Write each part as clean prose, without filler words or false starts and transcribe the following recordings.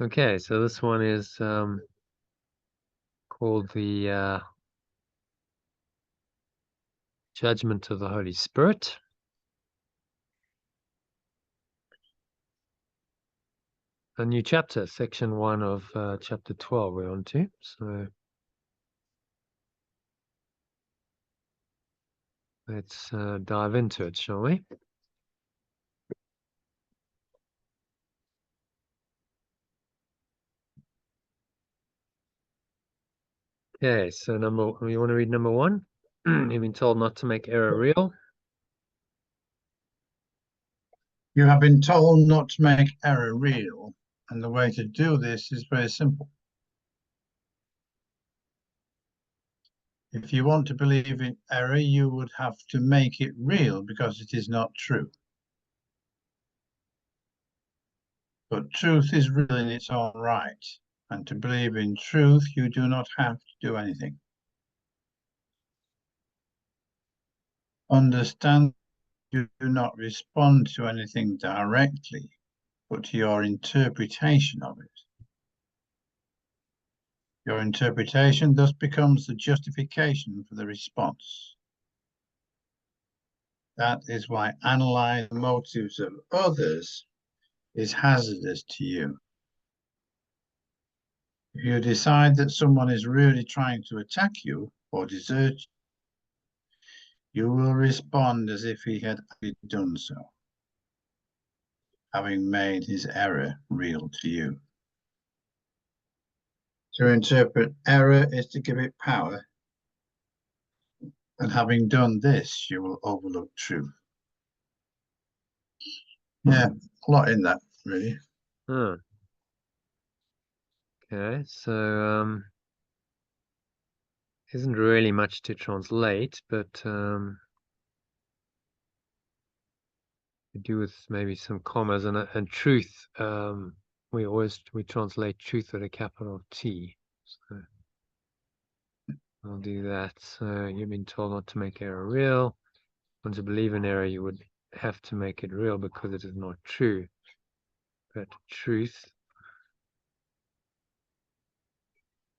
Okay, so this one is called the Judgment of the Holy Spirit. A new chapter, section 1 of chapter 12 we're on to. So let's dive into it, shall we? Okay, so you want to read number 1? You've been told not to make error real. You have been told not to make error real, and the way to do this is very simple. If you want to believe in error, you would have to make it real because it is not true. But truth is real in its own right, and to believe in truth, you do not have to do anything. Understand you do not respond to anything directly, but to your interpretation of it. Your interpretation thus becomes the justification for the response. That is why analyzing the motives of others is hazardous to you. If you decide that someone is really trying to attack you or desert you, you will respond as if he had done so, having made his error real to you. To interpret error is to give it power, and having done this, you will overlook truth. Yeah, a lot in that, really. Huh. Okay, so isn't really much to translate, but to do with maybe some commas and truth. We translate truth with a capital T. So I'll do that. So you've been told not to make error real. Want to believe in error, you would have to make it real because it is not true. But truth,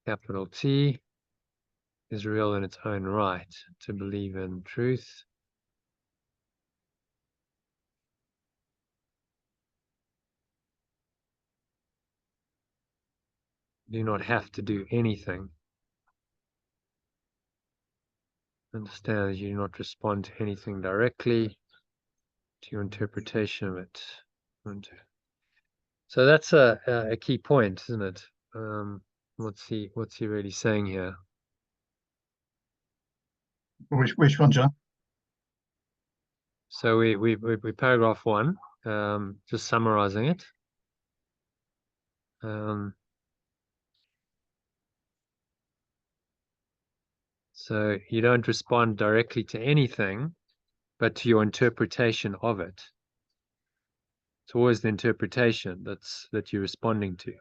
capital T, is real in its own right. To believe in truth. Do not have to do anything. Understand that you do not respond to anything directly, to your interpretation of it. So that's a key point, isn't it? What's he really saying here? Which one, John? So we paragraph 1, just summarizing it. So you don't respond directly to anything, but to your interpretation of it. It's always the interpretation that you're responding to.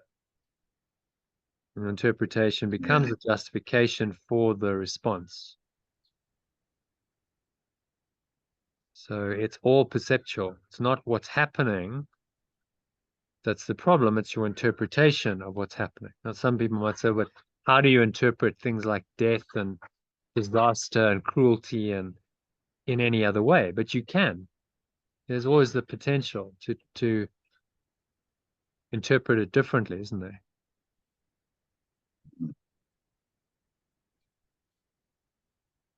And interpretation becomes a justification for the response. So it's all perceptual. It's not what's happening that's the problem. It's your interpretation of what's happening. Now, some people might say, but how do you interpret things like death and disaster and cruelty and in any other way? But you can. There's always the potential to interpret it differently, isn't there?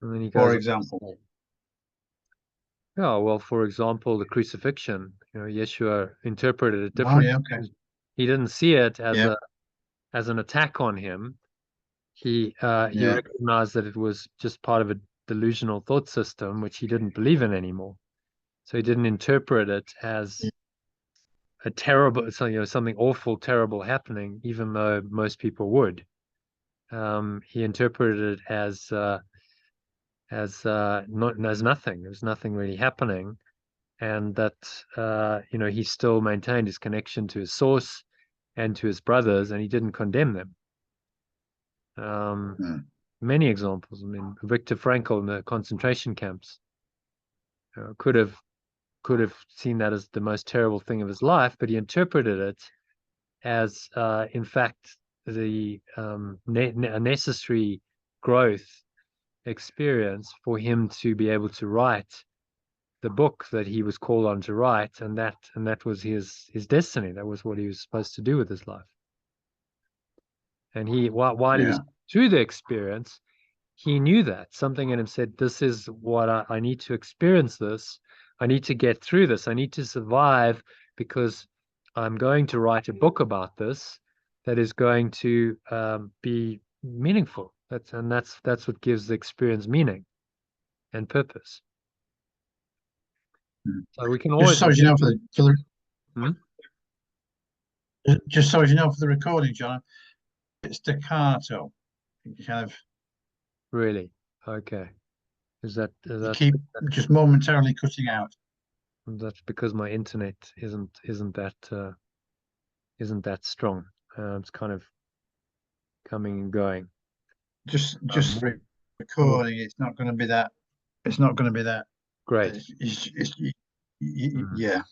And then he goes, for example. Yeah, well, for example, the crucifixion. Yeshua interpreted it Oh, differently. yeah, okay. He didn't see it as Yeah. as an attack on him. He recognized that it was just part of a delusional thought system, which he didn't believe in anymore. So he didn't interpret it as a terrible, something awful, terrible happening, even though most people would. He interpreted it as nothing. There's nothing really happening, and that he still maintained his connection to his source and to his brothers, and he didn't condemn them. Many examples. I mean, Viktor Frankl in the concentration camps could have seen that as the most terrible thing of his life, but he interpreted it as in fact the a necessary growth experience for him to be able to write the book that he was called on to write, and that was his destiny. That was what he was supposed to do with his life. And while he was through the experience, he knew that something in him said, this is what I need to experience this. I need to get through this. I need to survive, because I'm going to write a book about this that is going to be meaningful. That's what gives the experience meaning and purpose. So we can always just so you know for the just so you know for the recording, John, it's staccato. You kind of really okay. Is that you keep just momentarily cutting out? That's because my internet isn't that strong. It's kind of coming and going. Just recording. It's not going to be that. It's not going to be that great. Yeah.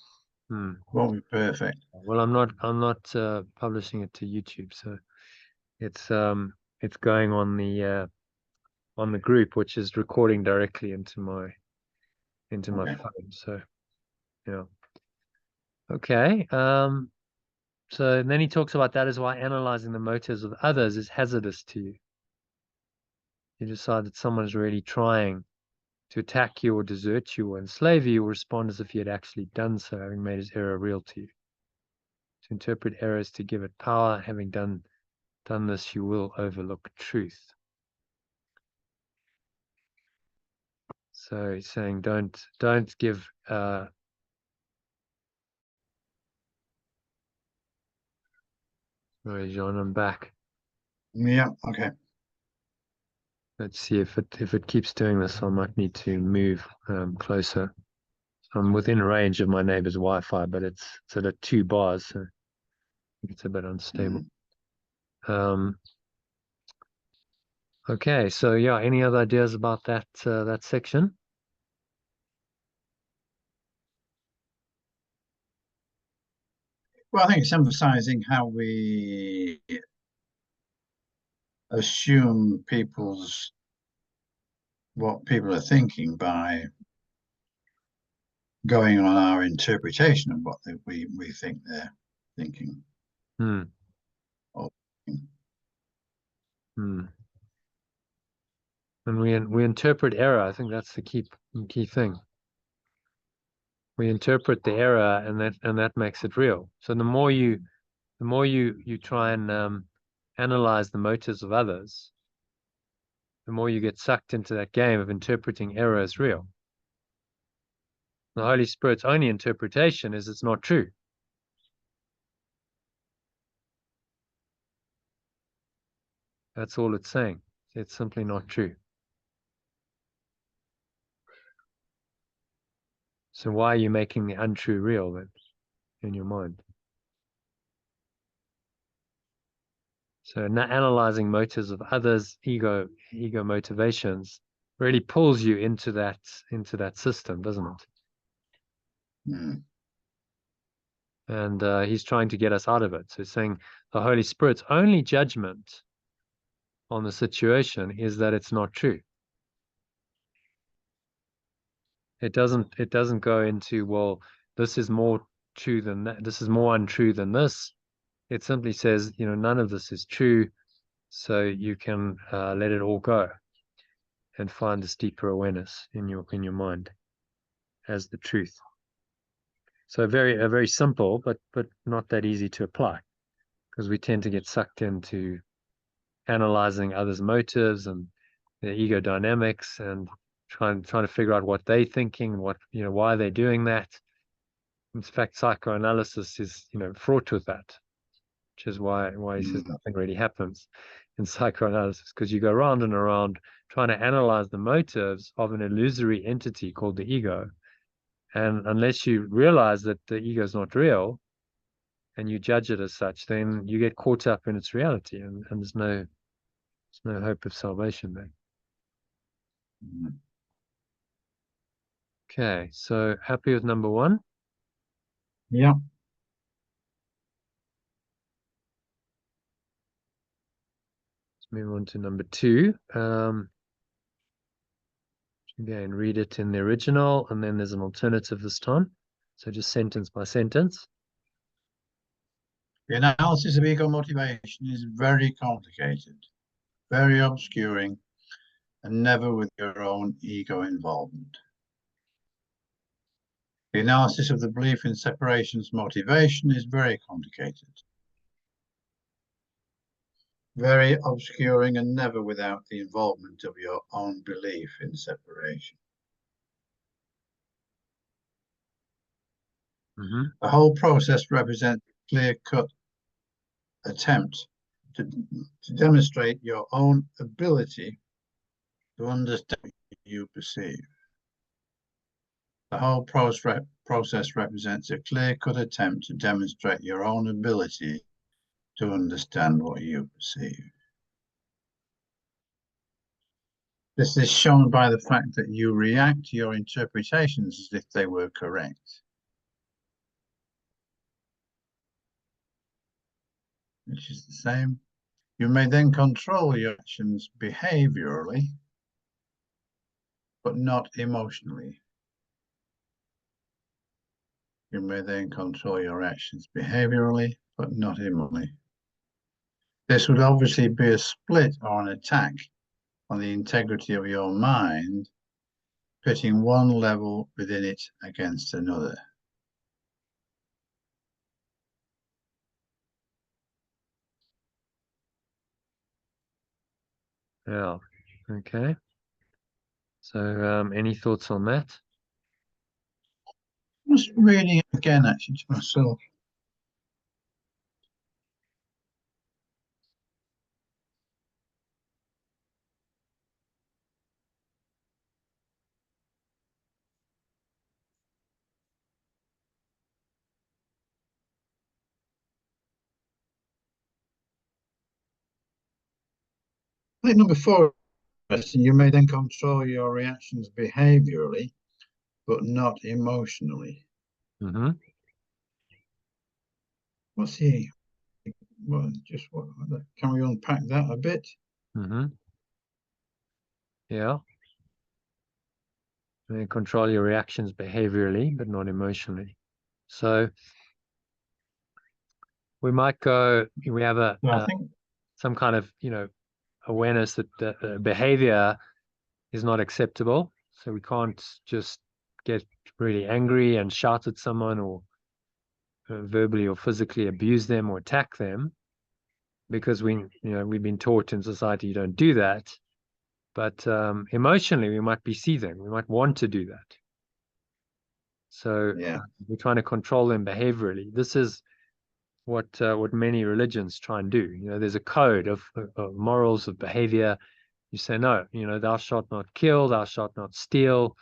Won't be perfect. Well, I'm not publishing it to YouTube, so it's going on the group, which is recording directly into my phone. So yeah. Okay. So then he talks about that is why analyzing the motives of others is hazardous to you. You decide that someone is really trying to attack you or desert you or enslave you, you will respond as if he had actually done so, having made his error real to you. To interpret errors to give it power, having done this, you will overlook truth. So he's saying don't give Sorry, John, I'm back. Yeah, okay. Let's see if it keeps doing this, I might need to move closer. I'm within range of my neighbor's Wi-Fi, but it's at 2 bars, so I think it's a bit unstable. Okay, so yeah, any other ideas about that section? Well, I think it's emphasizing how we assume what people are thinking by going on our interpretation of what we think they're thinking. Or thinking. And we interpret error. I think that's the key thing. We interpret the error, and that makes it real. So the more you try and analyze the motives of others, the more you get sucked into that game of interpreting error as real. The Holy Spirit's only interpretation is it's not true. That's all it's saying. It's simply not true. So why are you making the untrue real then in your mind? So analyzing motives of others, ego motivations, really pulls you into that system, doesn't it? And he's trying to get us out of it. So he's saying the Holy Spirit's only judgment on the situation is that it's not true. It doesn't go into, well, this is more true than that. This is more untrue than this. It simply says, none of this is true. So you can let it all go and find this deeper awareness in your mind as the truth. So very simple, but not that easy to apply, because we tend to get sucked into analyzing others' motives and their ego dynamics and trying to figure out what they're thinking, why they're doing that. In fact, psychoanalysis is fraught with that, which is why he says nothing really happens in psychoanalysis, because you go round and around trying to analyze the motives of an illusory entity called the ego. And unless you realize that the ego is not real and you judge it as such, then you get caught up in its reality, and there's no hope of salvation there. Okay, so happy with number 1? Yeah. move on to number 2. Again, read it in the original, and then there's an alternative this time. So just sentence by sentence. The analysis of ego motivation is very complicated, very obscuring, and never with your own ego involvement. The analysis of the belief in separation's motivation is very complicated, very obscuring, and never without the involvement of your own belief in separation. The whole process represents a clear-cut attempt to demonstrate your own ability to understand what you perceive. The whole process represents a clear-cut attempt to demonstrate your own ability to understand what you perceive. This is shown by the fact that you react to your interpretations as if they were correct, which is the same. You may then control your actions behaviorally, but not emotionally. You may then control your actions behaviorally, but not emotionally. This would obviously be a split or an attack on the integrity of your mind, pitting one level within it against another. Yeah. Okay. So, any thoughts on that? Just reading it again, actually, to myself. I think number 4, you may then control your reactions behaviorally, but not emotionally. What's he? Well, just what? Can we unpack that a bit? Yeah. And control your reactions behaviorally, but not emotionally. So we might go. We have some kind of awareness that behavior is not acceptable. So we can't just get really angry and shout at someone or verbally or physically abuse them or attack them, because we've been taught in society you don't do that. But emotionally, we might be seething. We might want to do that. So we're trying to control them behaviorally. This is what many religions try and do. There's a code of morals, of behavior. You say, no, thou shalt not kill, thou shalt not steal,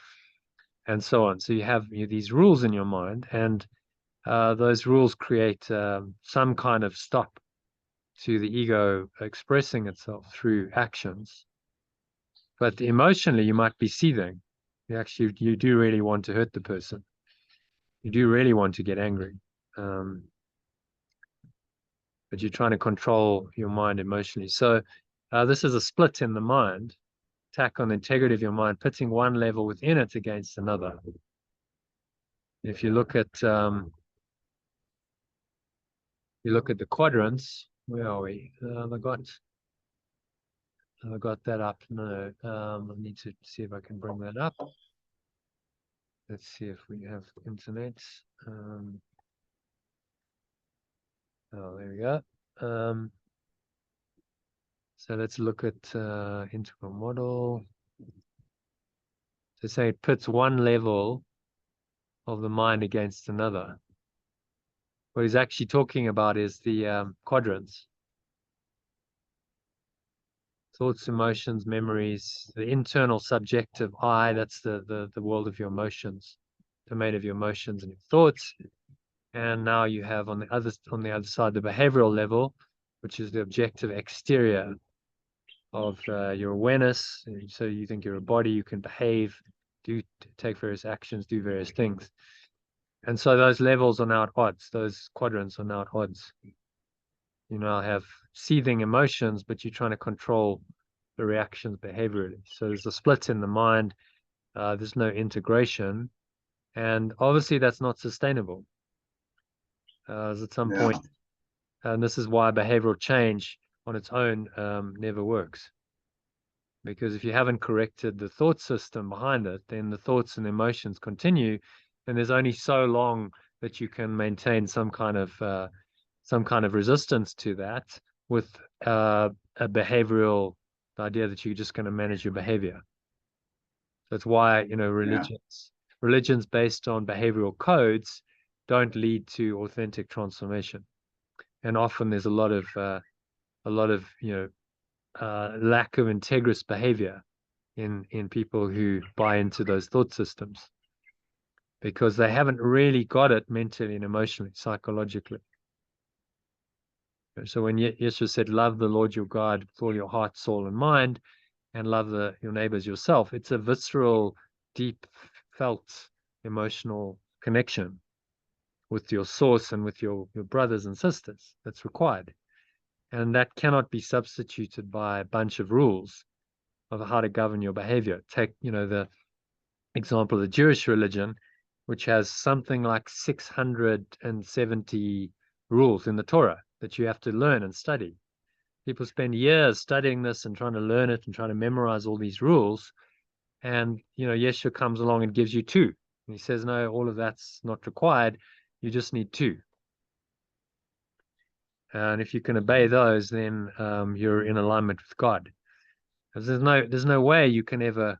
and so on. So you have these rules in your mind, and those rules create some kind of stop to the ego expressing itself through actions. But emotionally, you might be seething. You do really want to hurt the person. You do really want to get angry. But you're trying to control your mind emotionally. So this is a split in the mind, attack on the integrity of your mind, pitting one level within it against another. If you look at the quadrants, where are we? I got that up. No, I need to see if I can bring that up. Let's see if we have internet. Oh, there we go. So let's look at integral model. So say it puts one level of the mind against another. What he's actually talking about is the quadrants. Thoughts, emotions, memories, the internal subjective I, that's the world of your emotions, domain of your emotions and your thoughts. And now you have on the other side the behavioral level, which is the objective exterior of your awareness. So you think you're a body, you can behave, take various actions, do various things. And so those levels are now at odds. Those quadrants are now at odds. You now have seething emotions, but you're trying to control the reactions behaviorally. So there's a split in the mind. There's no integration. And obviously that's not sustainable. At some Yeah. point, and this is why behavioral change on its own never works. Because if you haven't corrected the thought system behind it, then the thoughts and emotions continue, and there's only so long that you can maintain some kind of resistance to that with a behavioral idea that you're just going to manage your behavior. That's why, you know, religions based on behavioral codes don't lead to authentic transformation, and often there's a lot of you know lack of integrous behavior in people who buy into those thought systems because they haven't really got it mentally and emotionally, psychologically. So when Yeshua said, "Love the Lord your God with all your heart, soul, and mind," and love your neighbors yourself, it's a visceral, deep felt emotional connection with your source and with your brothers and sisters that's required. And that cannot be substituted by a bunch of rules of how to govern your behavior. Take, you know, the example of the Jewish religion, which has something like 670 rules in the Torah that you have to learn and study. People spend years studying this and trying to learn it and trying to memorize all these rules. And, you know, Yeshua comes along and gives you two. And he says, no, all of that's not required. You just need two. And if you can obey those, then you're in alignment with God. Because there's no way you can ever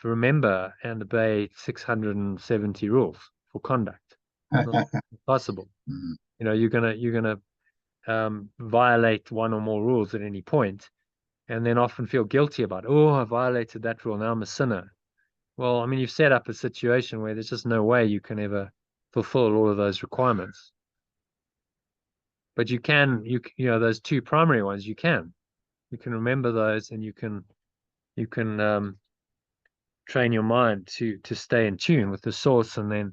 remember and obey 670 rules for conduct. It's not possible. Mhm. You know, you're gonna violate one or more rules at any point, and then often feel guilty about, oh, I violated that rule. Now I'm a sinner. Well, I mean, you've set up a situation where there's just no way you can ever fulfill all of those requirements. But you can, you know, those two primary ones, you can remember those, and you can train your mind to stay in tune with the source, and then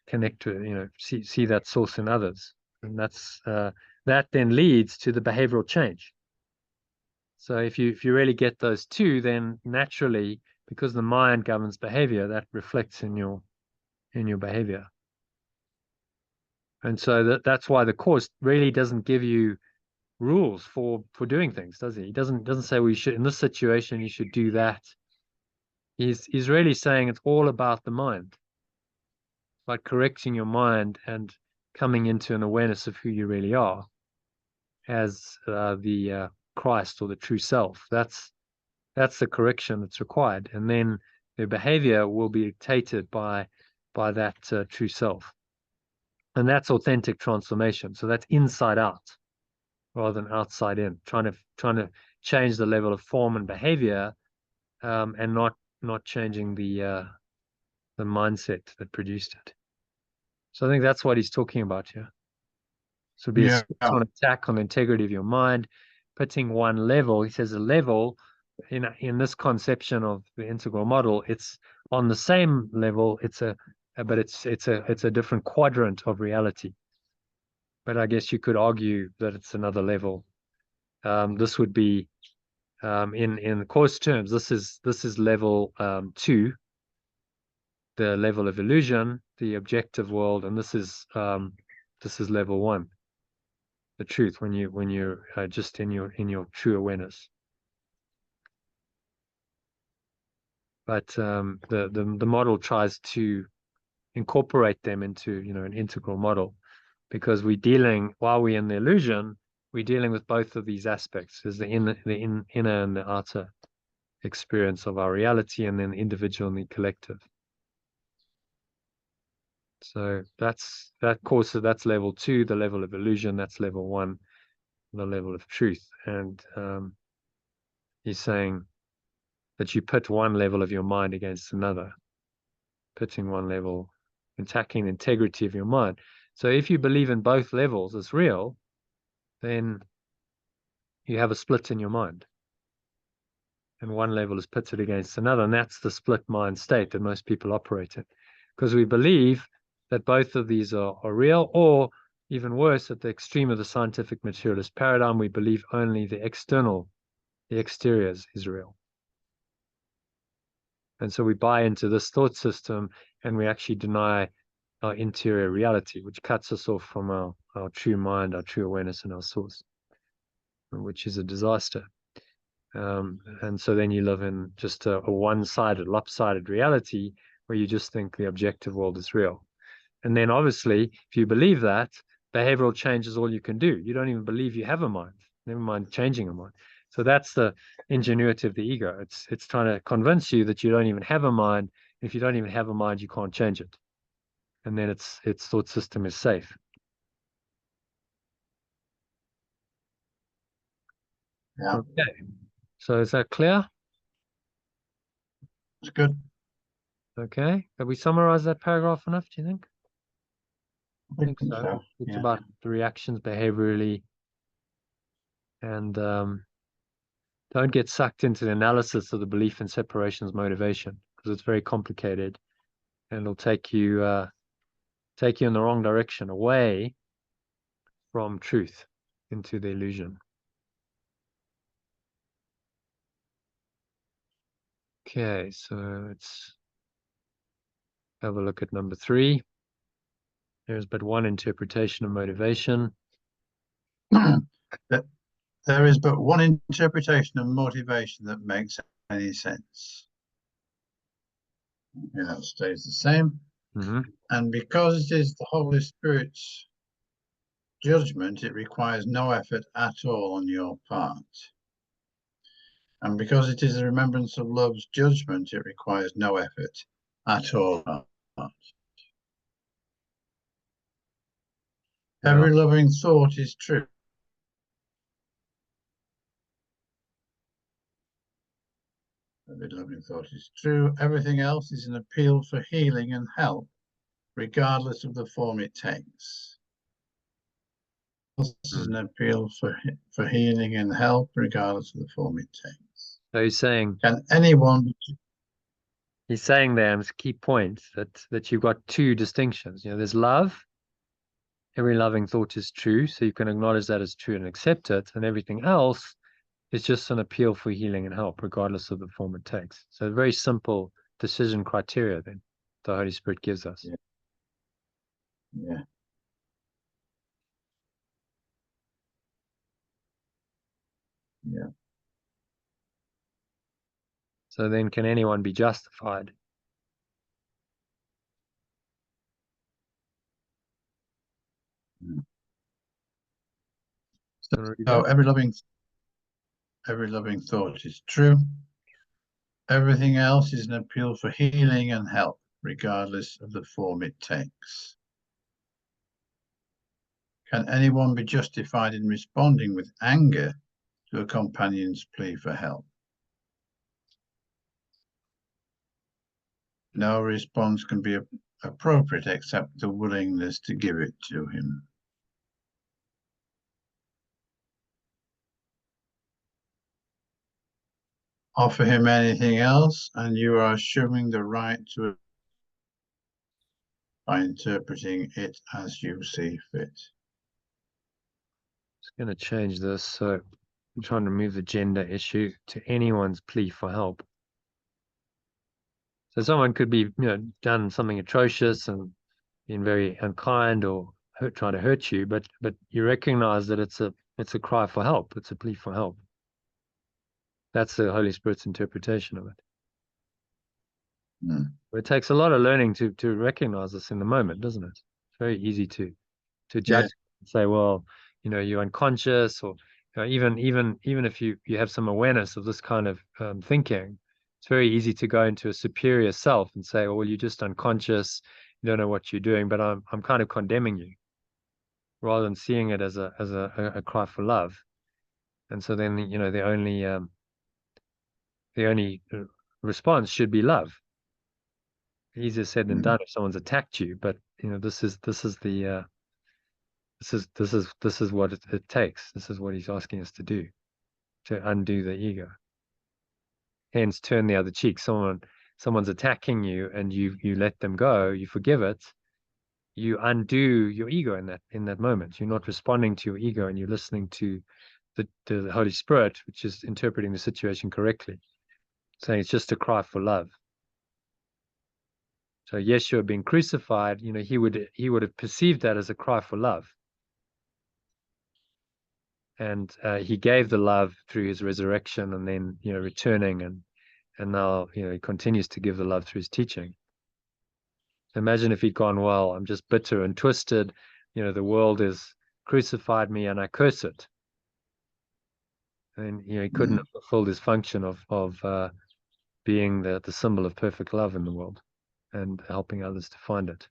connect to, you know, see that source in others, and that then leads to the behavioral change. So if you really get those two, then naturally, because the mind governs behavior, that reflects in your behavior. And so that's why the course really doesn't give you rules for doing things, does he? He doesn't say, well, you should, in this situation you should do that. He's really saying it's all about the mind, like correcting your mind and coming into an awareness of who you really are as the Christ or the true self. That's the correction that's required, and then their behavior will be dictated by that true self, and that's authentic transformation. So that's inside out rather than outside in, trying to change the level of form and behavior, and not changing the mindset that produced it. So I think that's what he's talking about here. So be Yeah. an attack on the integrity of your mind, putting one level. He says a level in this conception of the integral model, it's on the same level. But it's a different quadrant of reality. But I guess you could argue that it's another level. This would be in course terms. This is level 2, the level of illusion, the objective world, and this is level 1. The truth, when you're just in your true awareness. But the model tries to incorporate them into, you know, an integral model, because while we're in the illusion, we're dealing with both of these aspects. There's the inner and the outer experience of our reality, and then the individual and the collective. So that's level 2, the level of illusion. That's level 1, the level of truth. And he's saying that you put one level of your mind against another, pitting one level, attacking the integrity of your mind. So if you believe in both levels as real, then you have a split in your mind. And one level is pitted against another. And that's the split mind state that most people operate in. Because we believe that both of these are real, or even worse, at the extreme of the scientific materialist paradigm, we believe only the exterior is real. And so we buy into this thought system and we actually deny our interior reality, which cuts us off from our true mind, our true awareness, and our source, which is a disaster. And so then you live in just a one-sided, lopsided reality where you just think the objective world is real. And then obviously, if you believe that, behavioral change is all you can do. You don't even believe you have a mind, never mind changing a mind. So that's the ingenuity of the ego. It's trying to convince you that you don't even have a mind. If you don't even have a mind, you can't change it. And then its thought system is safe. Yeah. Okay. So is that clear? It's good. Okay. Have we summarized that paragraph enough, do you think? I think think so. so. It's Yeah. about the reactions behaviorally, and don't get sucked into the analysis of the belief in separation's motivation, because it's very complicated and it'll take you in the wrong direction, away from truth into the illusion. Okay, so let's have a look at number 3. There's but one interpretation of motivation. That there is but one interpretation of motivation that makes any sense. Yeah, that stays the same. Mm-hmm. And because it is the Holy Spirit's judgment, it requires no effort at all on your part. And because it is the remembrance of love's judgment, it requires no effort at all. Every loving thought is true. Every loving thought is true. Everything else is an appeal for healing and help, regardless of the form it takes. This is an appeal for healing and help, regardless of the form it takes. So he's saying, Can anyone? He's saying there, and it's a key point, that you've got two distinctions. You know, there's love. Every loving thought is true, so you can acknowledge that as true and accept it, and everything else is just an appeal for healing and help, regardless of the form it takes. So a very simple decision criteria then the Holy Spirit gives us. Yeah. Yeah. Yeah. So then can anyone be justified? So every loving thought is true. Everything else is an appeal for healing and help, regardless of the form it takes. Can anyone be justified in responding with anger to a companion's plea for help? No response can be appropriate except the willingness to give it to him. Offer him anything else, and you are assuming the right to by interpreting it as you see fit. Just going to change this. So I'm trying to move the gender issue to anyone's plea for help. So someone could be, done something atrocious and been very unkind or trying to hurt you, but you recognize that it's a cry for help. It's a plea for help. That's the Holy Spirit's interpretation of it. It takes a lot of learning to recognize this in the moment, doesn't it? It's very easy to judge and say, well, you're unconscious, or even if you have some awareness of this kind of thinking, it's very easy to go into a superior self and say, oh, well, you're just unconscious, you don't know what you're doing, but I'm kind of condemning you, rather than seeing it as a cry for love. And so then the only response should be love. Easier said than done if someone's attacked you, but this is what it takes. This is what he's asking us to do, to undo the ego. Hence, turn the other cheek. Someone's attacking you, and you let them go. You forgive it. you undo your ego in that moment. You're not responding to your ego, and you're listening to the Holy Spirit, which is interpreting the situation correctly, saying it's just a cry for love. So Yeshua being crucified, he would have perceived that as a cry for love. And he gave the love through his resurrection, and then, returning, and now, he continues to give the love through his teaching. Imagine if he'd gone, well, I'm just bitter and twisted, the world has crucified me and I curse it. And, he couldn't have fulfilled his function of being the symbol of perfect love in the world and helping others to find it.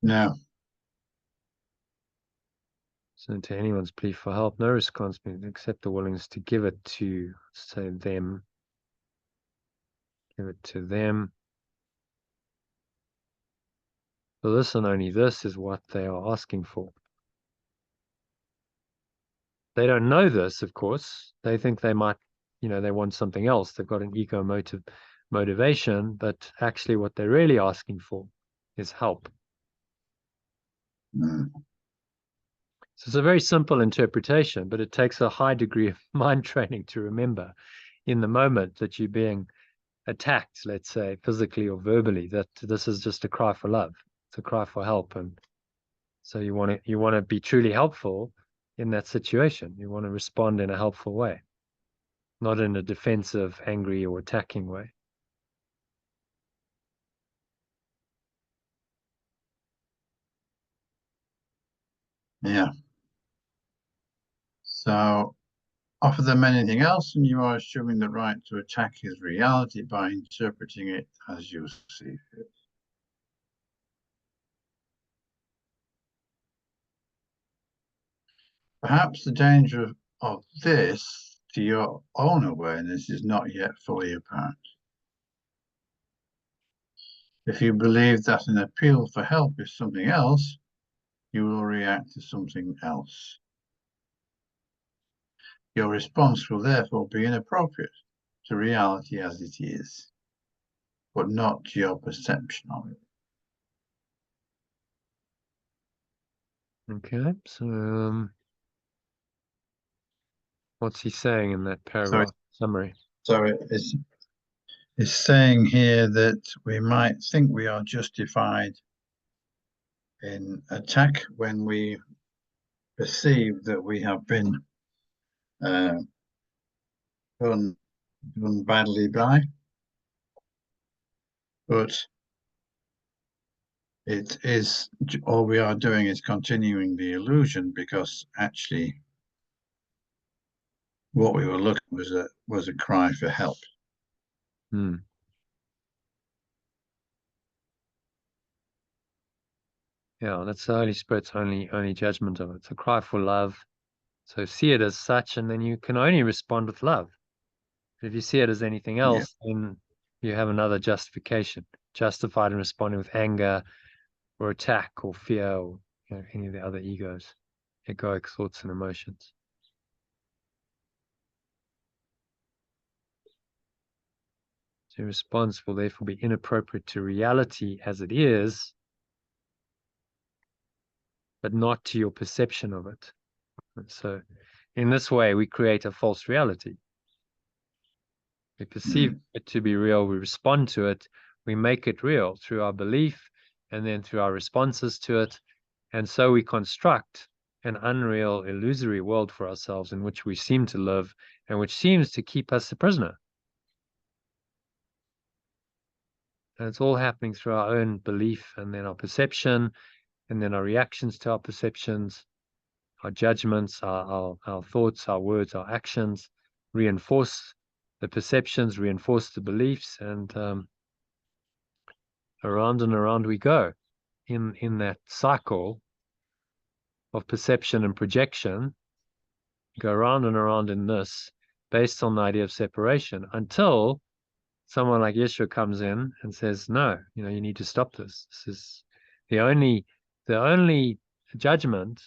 No. So to anyone's plea for help, no response, except the willingness to give it to, say, them. Give it to them. So this and only this is what they are asking for. They don't know this, of course. They think they might, they want something else. They've got an ego motivation, but actually what they're really asking for is help. So it's a very simple interpretation, but it takes a high degree of mind training to remember in the moment that you're being attacked, let's say, physically or verbally, that this is just a cry for love. It's a cry for help. And so you want to be truly helpful in that situation. You want to respond in a helpful way, not in a defensive, angry, or attacking way. Yeah. So offer them anything else, and you are assuming the right to attack his reality by interpreting it as you see fit. Perhaps the danger of this to your own awareness is not yet fully apparent. If you believe that an appeal for help is something else, you will react to something else. Your response will therefore be inappropriate to reality as it is, but not to your perception of it. Okay, so what's he saying in that paragraph summary? So it's saying here that we might think we are justified in attack when we perceive that we have been done badly by, but it is all we are doing is continuing the illusion, because actually what we were looking was a cry for help. Yeah, that's the Holy Spirit's only judgment of it. It's a cry for love. So see it as such, and then you can only respond with love. But if you see it as anything else, then you have another justification, justified in responding with anger or attack or fear or any of the other egos, egoic thoughts and emotions. So your response will therefore be inappropriate to reality as it is, but not to your perception of it. And so in this way, we create a false reality. We perceive it to be real, we respond to it, we make it real through our belief and then through our responses to it. And so we construct an unreal, illusory world for ourselves in which we seem to live and which seems to keep us a prisoner. And it's all happening through our own belief and then our perception and then our reactions to our perceptions, our judgments, our thoughts, our words, our actions reinforce the perceptions, reinforce the beliefs, and around and around we go in that cycle of perception and projection. Go around and around in this based on the idea of separation until someone like Yeshua comes in and says, no, you need to stop this. This is the only judgment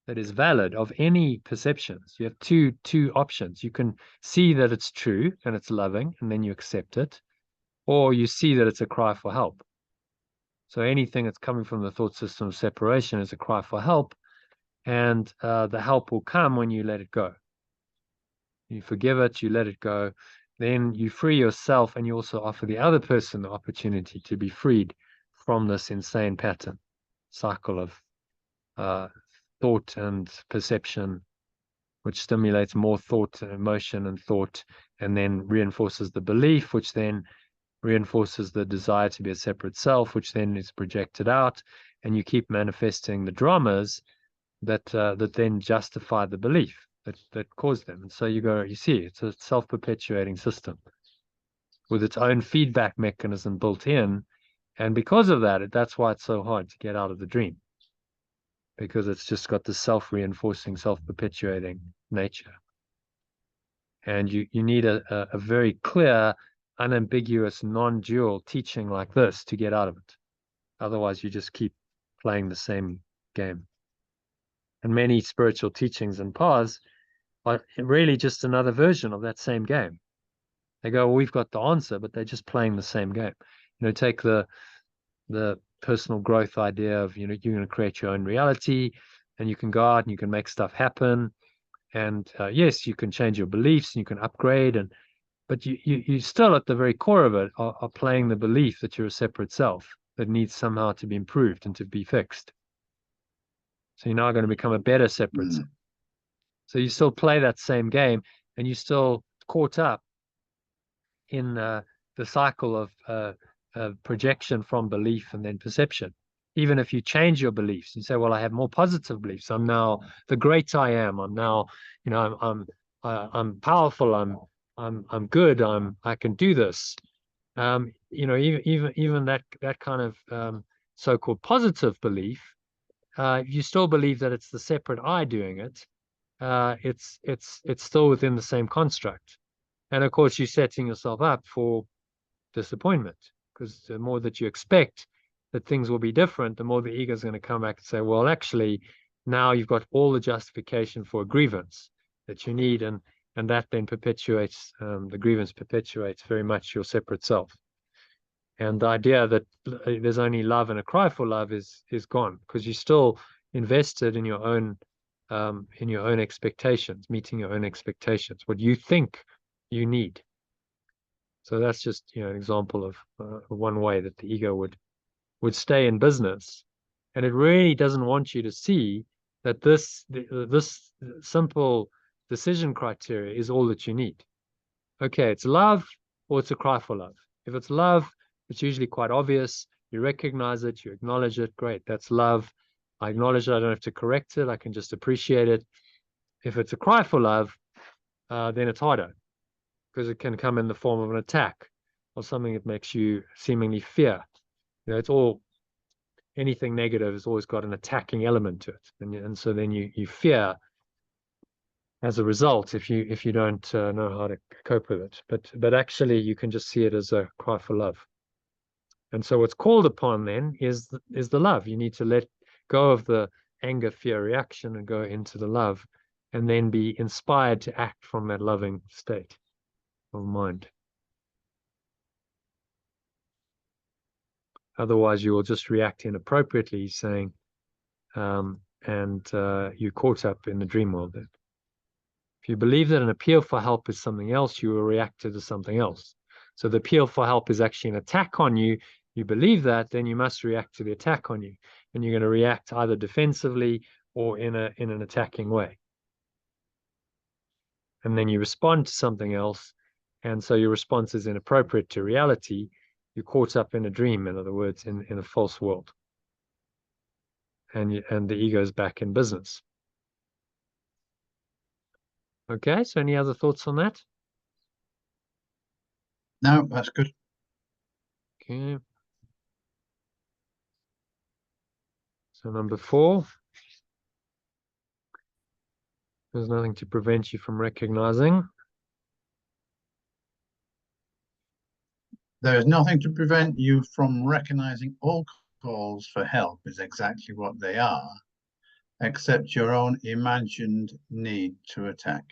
that is valid of any perceptions. You have two options. You can see that it's true and it's loving, and then you accept it, or you see that it's a cry for help. So anything that's coming from the thought system of separation is a cry for help, and the help will come when you let it go. You forgive it, you let it go, then you free yourself, and you also offer the other person the opportunity to be freed from this insane pattern, cycle of thought and perception, which stimulates more thought and emotion and thought, and then reinforces the belief, which then reinforces the desire to be a separate self, which then is projected out, and you keep manifesting the dramas that then justify the belief that caused them. And so you see, it's a self-perpetuating system with its own feedback mechanism built in, and because of that, that's why it's so hard to get out of the dream, because it's just got this self-reinforcing, self-perpetuating nature. And you need a very clear, unambiguous, non-dual teaching like this to get out of it. Otherwise, you just keep playing the same game. And many spiritual teachings and paths are really just another version of that same game. They go, well, we've got the answer, but they're just playing the same game. Take the personal growth idea of, you're going to create your own reality, and you can go out and you can make stuff happen. And yes, you can change your beliefs and you can upgrade, but you still at the very core of it are playing the belief that you're a separate self that needs somehow to be improved and to be fixed. So you're now going to become a better separate self. So you still play that same game, and you're still caught up in the cycle of projection from belief and then perception. Even if you change your beliefs, you say, well, I have more positive beliefs. I'm now the great I am. I'm now, I'm powerful. I'm good. I can do this. Even that kind of so-called positive belief, you still believe that it's the separate I doing it. It's still within the same construct. And of course, you're setting yourself up for disappointment, because the more that you expect that things will be different, the more the ego is going to come back and say, well, actually, now you've got all the justification for a grievance that you need, and that then perpetuates, the grievance perpetuates very much your separate self. And the idea that there's only love and a cry for love is gone, because you're still invested in your own expectations, meeting your own expectations, what you think you need. So that's just an example of one way that the ego would stay in business, and it really doesn't want you to see that this simple decision criteria is all that you need. Okay, it's love or it's a cry for love. If it's love, it's usually quite obvious. You recognize it, you acknowledge it. Great, that's love. I acknowledge it. I don't have to correct it. I can just appreciate it. If it's a cry for love, then it's harder, because it can come in the form of an attack or something that makes you seemingly fear. It's all, anything negative has always got an attacking element to it, and so then you fear as a result if you don't know how to cope with it. But actually, you can just see it as a cry for love. And so what's called upon then is the love. You need to let go of the anger, fear, reaction and go into the love, and then be inspired to act from that loving state of mind. Otherwise, you will just react inappropriately, saying, and you're caught up in the dream world then. If you believe that an appeal for help is something else, you will react to something else. So the appeal for help is actually an attack on you. You believe that, then you must react to the attack on you. And you're going to react either defensively or in an attacking way. And then you respond to something else. And so your response is inappropriate to reality. You're caught up in a dream, in other words, in a false world. And the ego is back in business. Okay, so any other thoughts on that? No, that's good. Okay. So number 4, there's nothing to prevent you from recognizing. There is nothing to prevent you from recognizing all calls for help is exactly what they are, except your own imagined need to attack.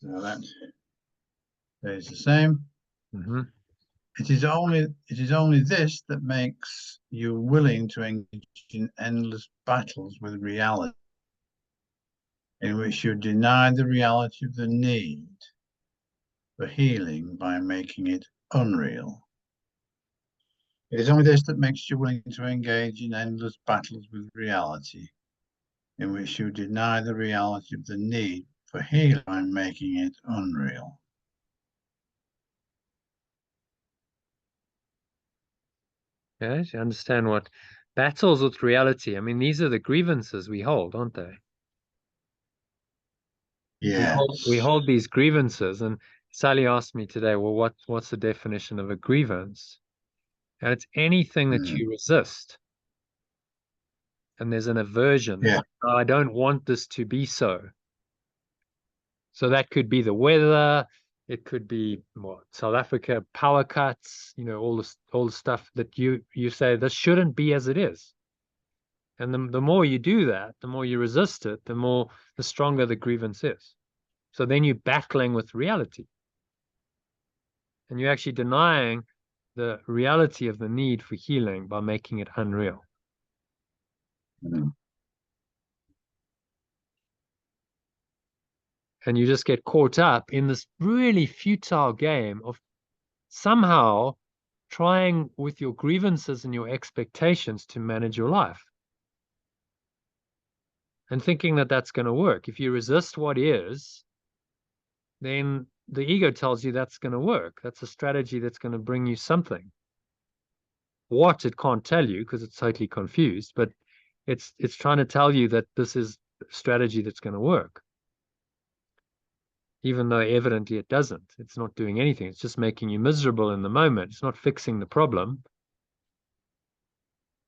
So that is the same. Mm-hmm. it is only this that makes you willing to engage in endless battles with reality, in which you deny the reality of the need for healing by making it unreal. It is only this that makes you willing to engage in endless battles with reality, in which you deny the reality of the need for healing by making it unreal. Yeah, you understand what battles with reality. I mean, these are the grievances we hold, aren't they? We Yes. hold these grievances, and Sally asked me today, well, what's the definition of a grievance? And it's anything that Mm. you resist. And there's an aversion. It's Yeah. like, oh, I don't want this to be so. So that could be the weather. It could be what, South Africa, power cuts, all the stuff that you say this shouldn't be as it is. And the more you do that, the more you resist it, the stronger the grievance is. So then you're battling with reality. And you're actually denying the reality of the need for healing by making it unreal. Mm. And you just get caught up in this really futile game of somehow trying with your grievances and your expectations to manage your life and thinking that that's going to work. If you resist what is, then the ego tells you that's going to work. That's a strategy that's going to bring you something. What, it can't tell you because it's totally confused, but it's trying to tell you that this is a strategy that's going to work, even though evidently it doesn't. It's not doing anything. It's just making you miserable in the moment. It's not fixing the problem.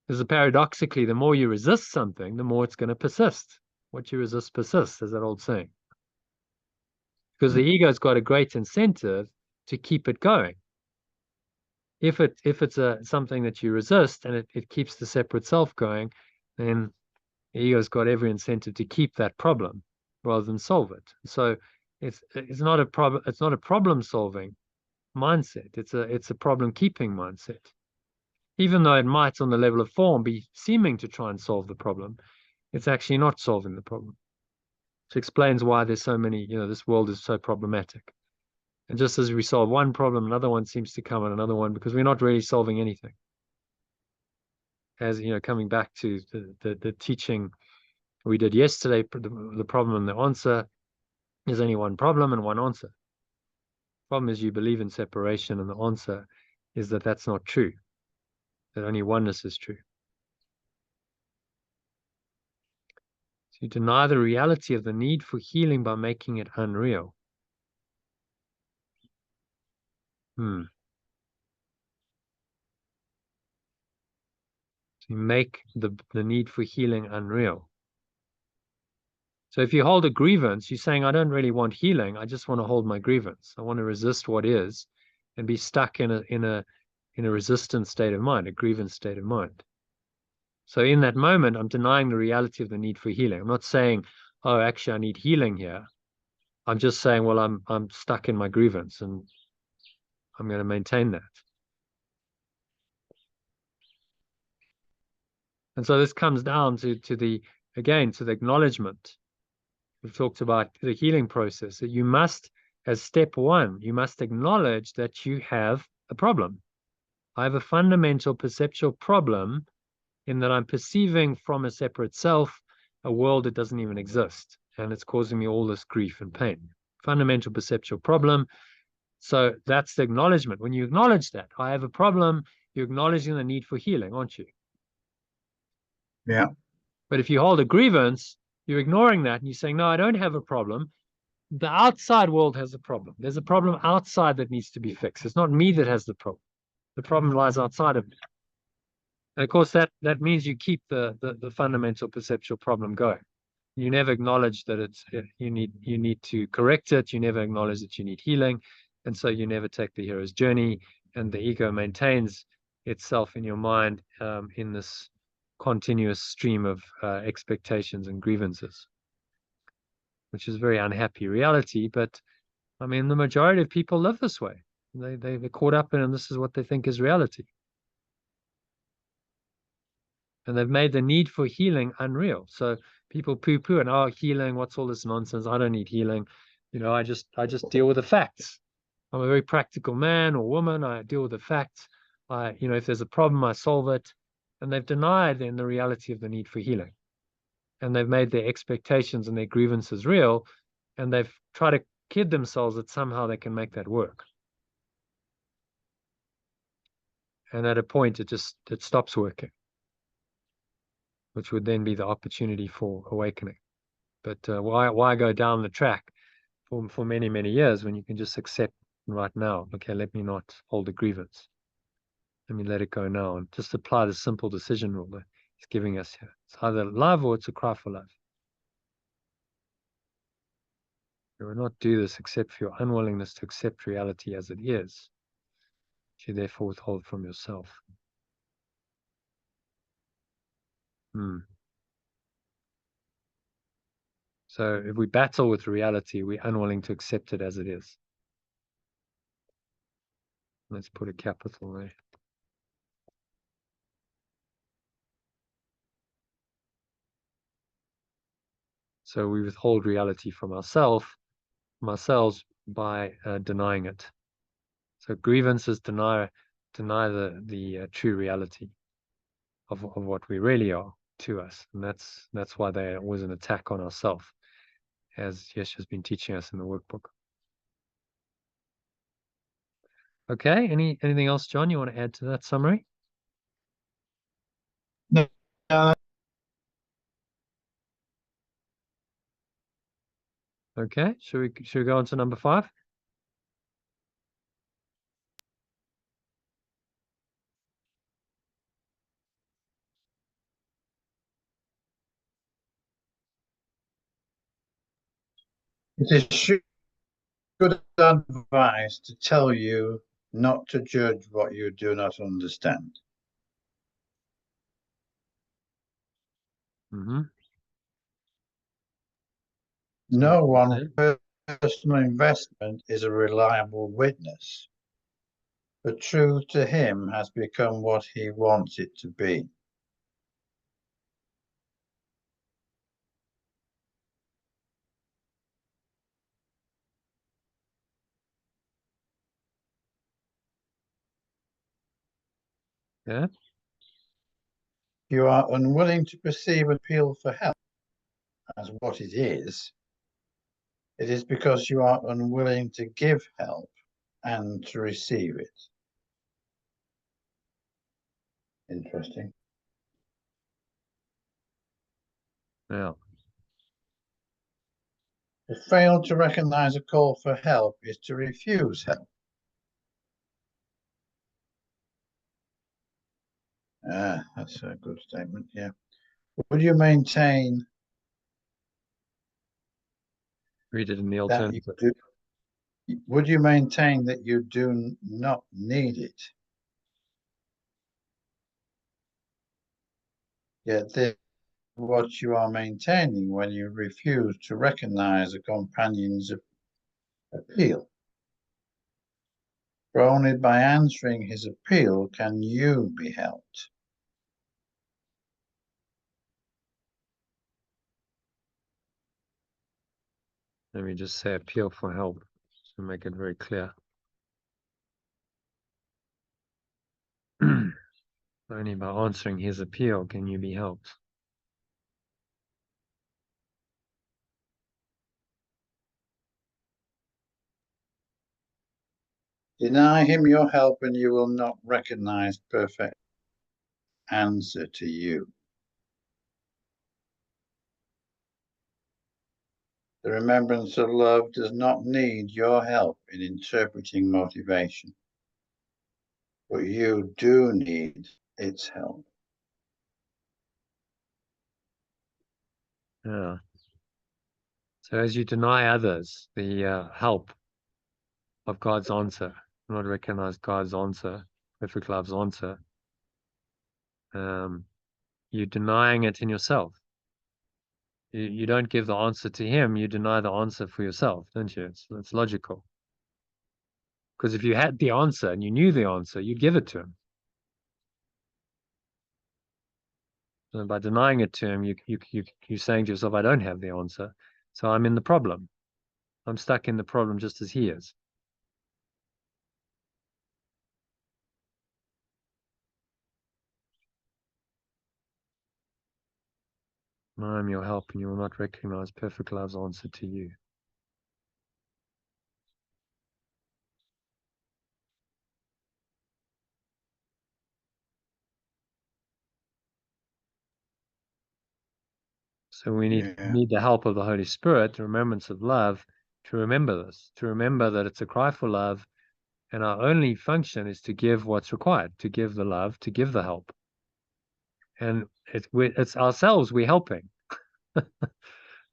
Because paradoxically, the more you resist something, the more it's going to persist. What you resist persists, is that old saying. Because the ego's got a great incentive to keep it going. If it's something that you resist and it keeps the separate self going, then the ego's got every incentive to keep that problem rather than solve it. So it's not a problem. It's not a problem solving mindset. It's a problem keeping mindset. Even though it might, on the level of form, be seeming to try and solve the problem, it's actually not solving the problem. It explains why there's so many. This world is so problematic. And just as we solve one problem, another one seems to come, and another one, because we're not really solving anything. As coming back to the teaching we did yesterday, the problem and the answer, there's only one problem and one answer. The problem is you believe in separation, and the answer is that that's not true, that only oneness is true. So you deny the reality of the need for healing by making it unreal. So you make the need for healing unreal. So if you hold a grievance, you're saying, I don't really want healing. I just want to hold my grievance. I want to resist what is and be stuck in a resistant state of mind, a grievance state of mind. So in that moment, I'm denying the reality of the need for healing. I'm not saying, oh, actually, I need healing here. I'm just saying, well, I'm stuck in my grievance and I'm going to maintain that. And so this comes down to the acknowledgement. We've talked about the healing process, that you must, as step one, you must acknowledge that you have a problem. I have a fundamental perceptual problem in that I'm perceiving from a separate self a world that doesn't even exist. And it's causing me all this grief and pain. Fundamental perceptual problem. So that's the acknowledgement. When you acknowledge that I have a problem, you're acknowledging the need for healing, aren't you? Yeah. But if you hold a grievance, you're ignoring that and you're saying, no, I don't have a problem. The outside world has a problem. There's a problem outside that needs to be fixed. It's not me that has the problem. The problem lies outside of me. And of course, that means you keep the fundamental perceptual problem going. You never acknowledge that you need to correct it. You never acknowledge that you need healing. And so you never take the hero's journey, and the ego maintains itself in your mind in this continuous stream of expectations and grievances, which is a very unhappy reality. But I mean, the majority of people live this way. They're caught up in, and this is what they think is reality. And they've made the need for healing unreal. So people poo-poo and, oh, healing, what's all this nonsense? I don't need healing. I just deal with the facts. I'm a very practical man or woman. I deal with the facts. If there's a problem, I solve it. And they've denied then the reality of the need for healing. And they've made their expectations and their grievances real. And they've tried to kid themselves that somehow they can make that work. And at a point, it stops working, which would then be the opportunity for awakening. But why go down the track for many, many years when you can just accept right now? Okay, let me not hold a grievance. Let me let it go now, and just apply the simple decision rule that he's giving us here. It's either love or it's a cry for love. You will not do this except for your unwillingness to accept reality as it is, which you therefore withhold from yourself. So if we battle with reality, we're unwilling to accept it as it is. Let's put a capital there. So we withhold reality from ourselves by denying it. So grievances deny the true reality of what we really are to us, and that's why there was an attack on ourselves, as Yesh has been teaching us in the workbook. Okay, anything else, John, you want to add to that summary? No, Okay, should we go on to number 5? it is good advice to tell you not to judge what you do not understand. Mm-hmm. No one personal investment is a reliable witness, but truth to him has become what he wants it to be. Yeah. You are unwilling to perceive an appeal for help as what it is because you are unwilling to give help and to receive it. Interesting. Yeah. To fail to recognize a call for help is to refuse help. That's a good statement. Yeah. Would you maintain Read it in the that you alternative. do? Would you maintain that you do not need it? Yet this is what you are maintaining when you refuse to recognize a companion's appeal. For only by answering his appeal can you be helped. Let me just say appeal for help to make it very clear. Only by answering his appeal can you be helped. Deny him your help and you will not recognize perfect answer to you. The remembrance of love does not need your help in interpreting motivation, but you do need its help. Yeah. So as you deny others the help of God's answer, not recognize God's answer, perfect love's answer, you're denying it in yourself. You don't give the answer to him, you deny the answer for yourself, don't you? It's logical. Because if you had the answer and you knew the answer, you'd give it to him. And by denying it to him, you're saying to yourself, I don't have the answer, so I'm in the problem. I'm stuck in the problem just as he is. I am your help, and you will not recognize perfect love's answer to you. So we need the help of the Holy Spirit, the remembrance of love, to remember this, to remember that it's a cry for love, and our only function is to give what's required, to give the love, to give the help. And it's ourselves we're helping.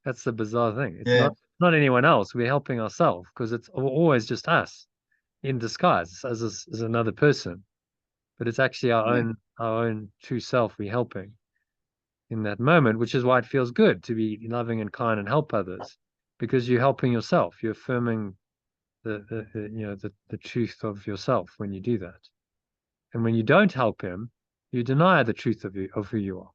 That's the bizarre thing. It's not anyone else. We're helping ourselves because it's always just us in disguise as another person. But it's actually our own true self we're helping in that moment, which is why it feels good to be loving and kind and help others, because you're helping yourself. You're affirming the truth of yourself when you do that. And when you don't help him, you deny the truth of who you are.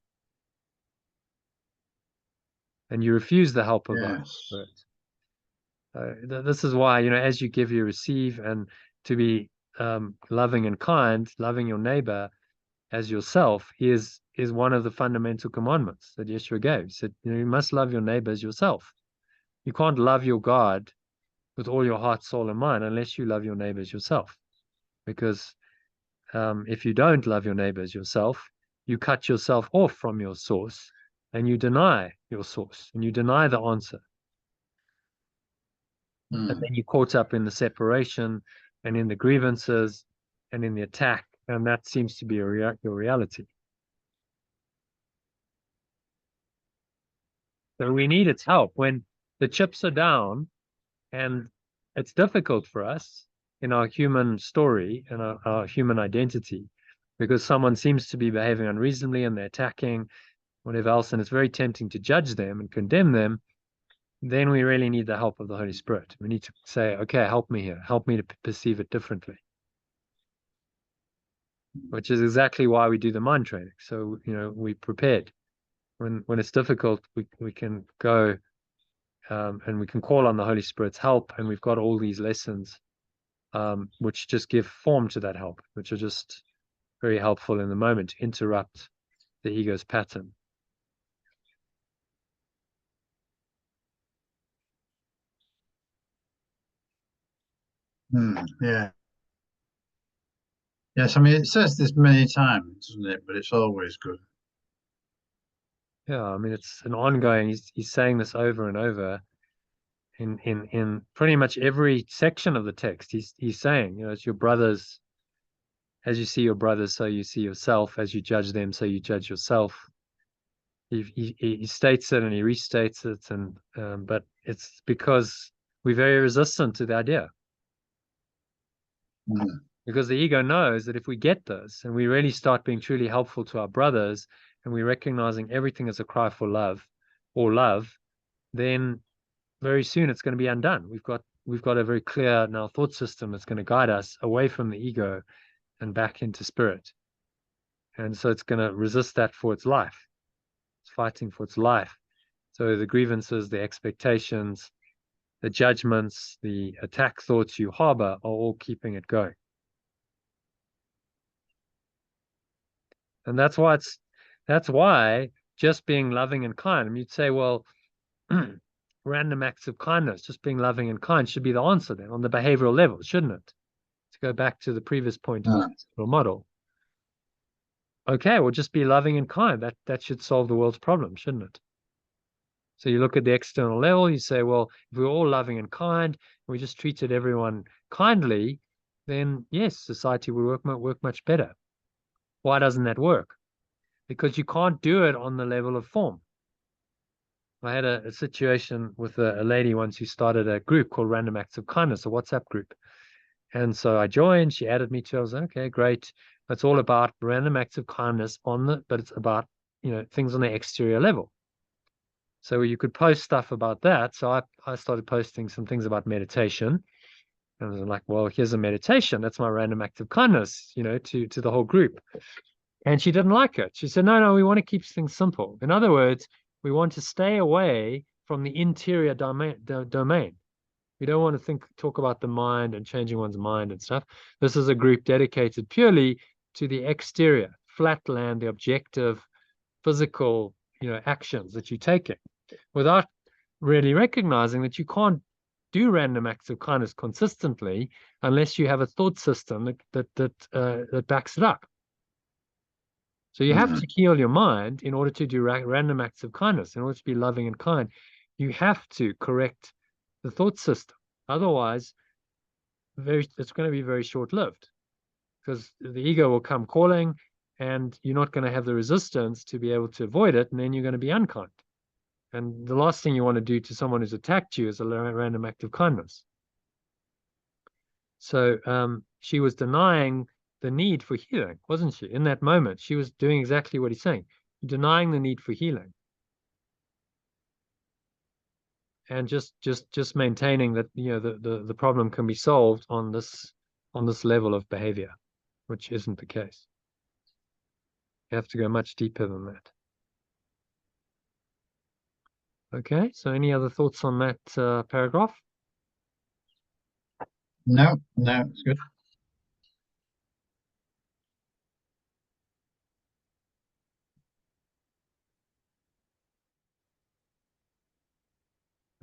And you refuse the help of the Holy Spirit. This is why, as you give, you receive, and to be loving and kind, loving your neighbor as yourself is one of the fundamental commandments that Yeshua gave. He said, you must love your neighbor as yourself. You can't love your God with all your heart, soul, and mind unless you love your neighbor as yourself. Because if you don't love your neighbor as yourself, you cut yourself off from your source, and you deny your source, and you deny the answer. And then you're caught up in the separation and in the grievances and in the attack, and that seems to be your reality. So we need its help when the chips are down, and it's difficult for us in our human story and our human identity, because someone seems to be behaving unreasonably and they're attacking, whatever else, and it's very tempting to judge them and condemn them. Then we really need the help of the Holy Spirit. We need to say, okay, help me here. Help me to perceive it differently. Which is exactly why we do the mind training. So, we prepared. When it's difficult, we can go and we can call on the Holy Spirit's help, and we've got all these lessons which just give form to that help, which are just very helpful in the moment to interrupt the ego's pattern. Yeah. Yes, I mean, it says this many times, doesn't it? But it's always good. Yeah, I mean, it's an ongoing, he's saying this over and over in pretty much every section of the text. He's saying, it's your brothers, as you see your brothers, so you see yourself. As you judge them, so you judge yourself. He states it and he restates it, and but it's because we're very resistant to the idea. Because the ego knows that if we get this and we really start being truly helpful to our brothers, and we're recognizing everything as a cry for love or love, then very soon it's going to be undone. We've got a very clear now thought system that's going to guide us away from the ego and back into spirit. And so it's going to resist that for its life. It's fighting for its life. So the grievances, the expectations, the judgments, the attack thoughts you harbor are all keeping it going. And that's why just being loving and kind, I mean, you'd say, well, random acts of kindness, just being loving and kind should be the answer then on the behavioral level, shouldn't it? To go back to the previous point of the model. Okay, well, just be loving and kind. That should solve the world's problem, shouldn't it? So you look at the external level, you say, well, if we're all loving and kind, and we just treated everyone kindly, then yes, society would work much better. Why doesn't that work? Because you can't do it on the level of form. I had a situation with a lady once who started a group called Random Acts of Kindness, a WhatsApp group. And so I joined, she added me to it. I was like, okay, great. It's all about random acts of kindness but it's about, things on the exterior level. So you could post stuff about that. So I started posting some things about meditation. And I was like, well, here's a meditation. That's my random act of kindness, to the whole group. And she didn't like it. She said, no, we want to keep things simple. In other words, we want to stay away from the interior domain. We don't want to talk about the mind and changing one's mind and stuff. This is a group dedicated purely to the exterior, flat land, the objective, physical, actions that you're taking, without really recognizing that you can't do random acts of kindness consistently unless you have a thought system that backs it up. So you have to heal your mind in order to do random acts of kindness, in order to be loving and kind. You have to correct the thought system. Otherwise, it's going to be very short-lived, because the ego will come calling and you're not going to have the resistance to be able to avoid it, and then you're going to be unkind. And the last thing you want to do to someone who's attacked you is a random act of kindness. So she was denying the need for healing, wasn't she? In that moment, she was doing exactly what he's saying, denying the need for healing, and just maintaining that the problem can be solved on this level of behavior, which isn't the case. You have to go much deeper than that. Okay, so any other thoughts on that paragraph? No, it's good.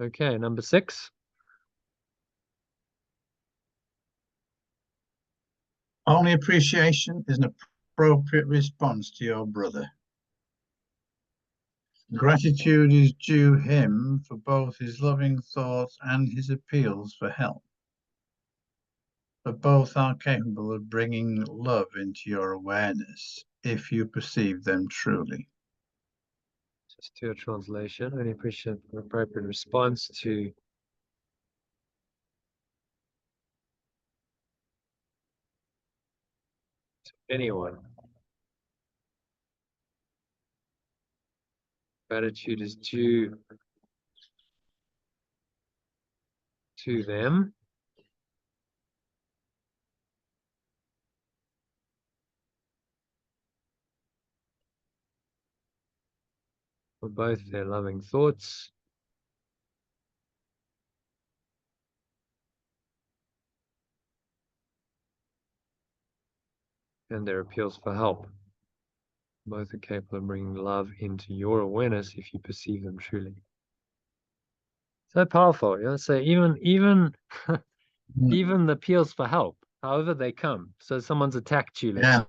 Okay, number 6. Only appreciation is an appropriate response to your brother. Gratitude is due him for both his loving thoughts and his appeals for help. But both are capable of bringing love into your awareness if you perceive them truly. Just to a translation, only appreciate an appropriate response to anyone. Gratitude is due to them for both their loving thoughts and their appeals for help. Both are capable of bringing love into your awareness if you perceive them truly. So powerful, So even even the appeals for help, however they come. So someone's attacked you, Yeah.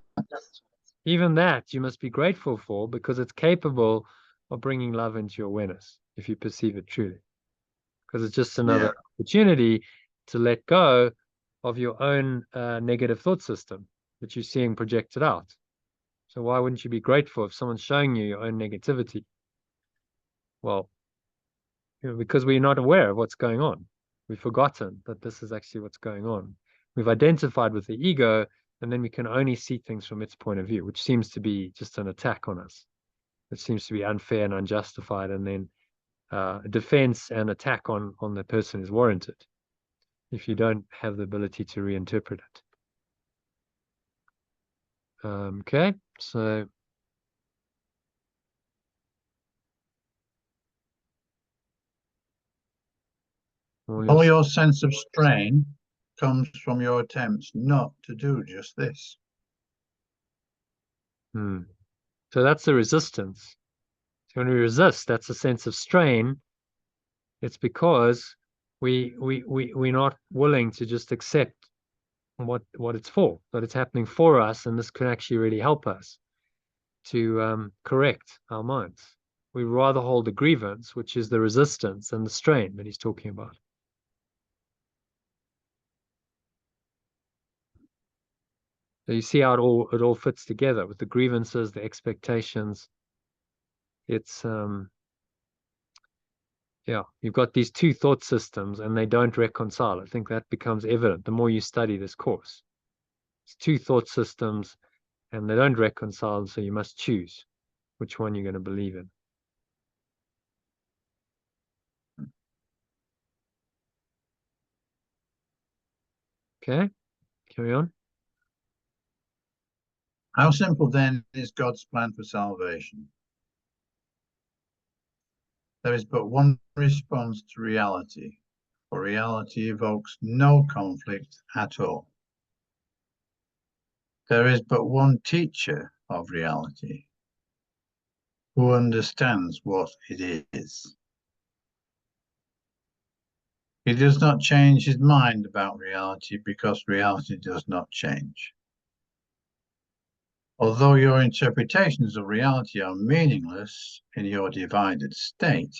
even that you must be grateful for, because it's capable of bringing love into your awareness if you perceive it truly. Because it's just another opportunity to let go of your own negative thought system that you're seeing projected out. So why wouldn't you be grateful if someone's showing you your own negativity? Well, because we're not aware of what's going on. We've forgotten that this is actually what's going on. We've identified with the ego, and then we can only see things from its point of view, which seems to be just an attack on us. It seems to be unfair and unjustified, and then defense and attack on the person is warranted if you don't have the ability to reinterpret it. Okay, so all your sense of strain comes from your attempts not to do just this. So that's the resistance. So when we resist, that's a sense of strain. It's because we're not willing to just accept what it's for, that it's happening for us, and this can actually really help us to correct our minds. We rather hold the grievance, which is the resistance and the strain that he's talking about. So you see how it all fits together with the grievances, the expectations. It's yeah, you've got these two thought systems and they don't reconcile. I think that becomes evident the more you study this course. It's two thought systems and they don't reconcile, so you must choose which one you're going to believe in. Okay, carry on. How simple then is God's plan for salvation? There is but one response to reality, for reality evokes no conflict at all. There is but one teacher of reality who understands what it is. He does not change his mind about reality because reality does not change. Although your interpretations of reality are meaningless in your divided state,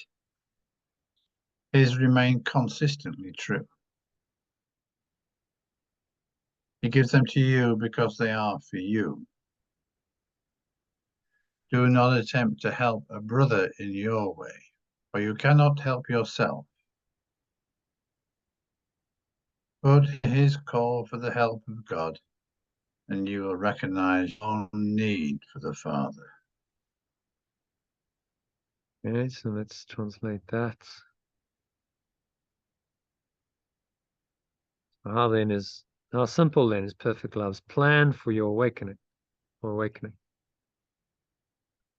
his remain consistently true. He gives them to you because they are for you. Do not attempt to help a brother in your way, for you cannot help yourself. Put his call for the help of God, and you will recognize your own need for the Father. Okay, so let's translate that. How simple then is perfect love's plan for your awakening or awakening?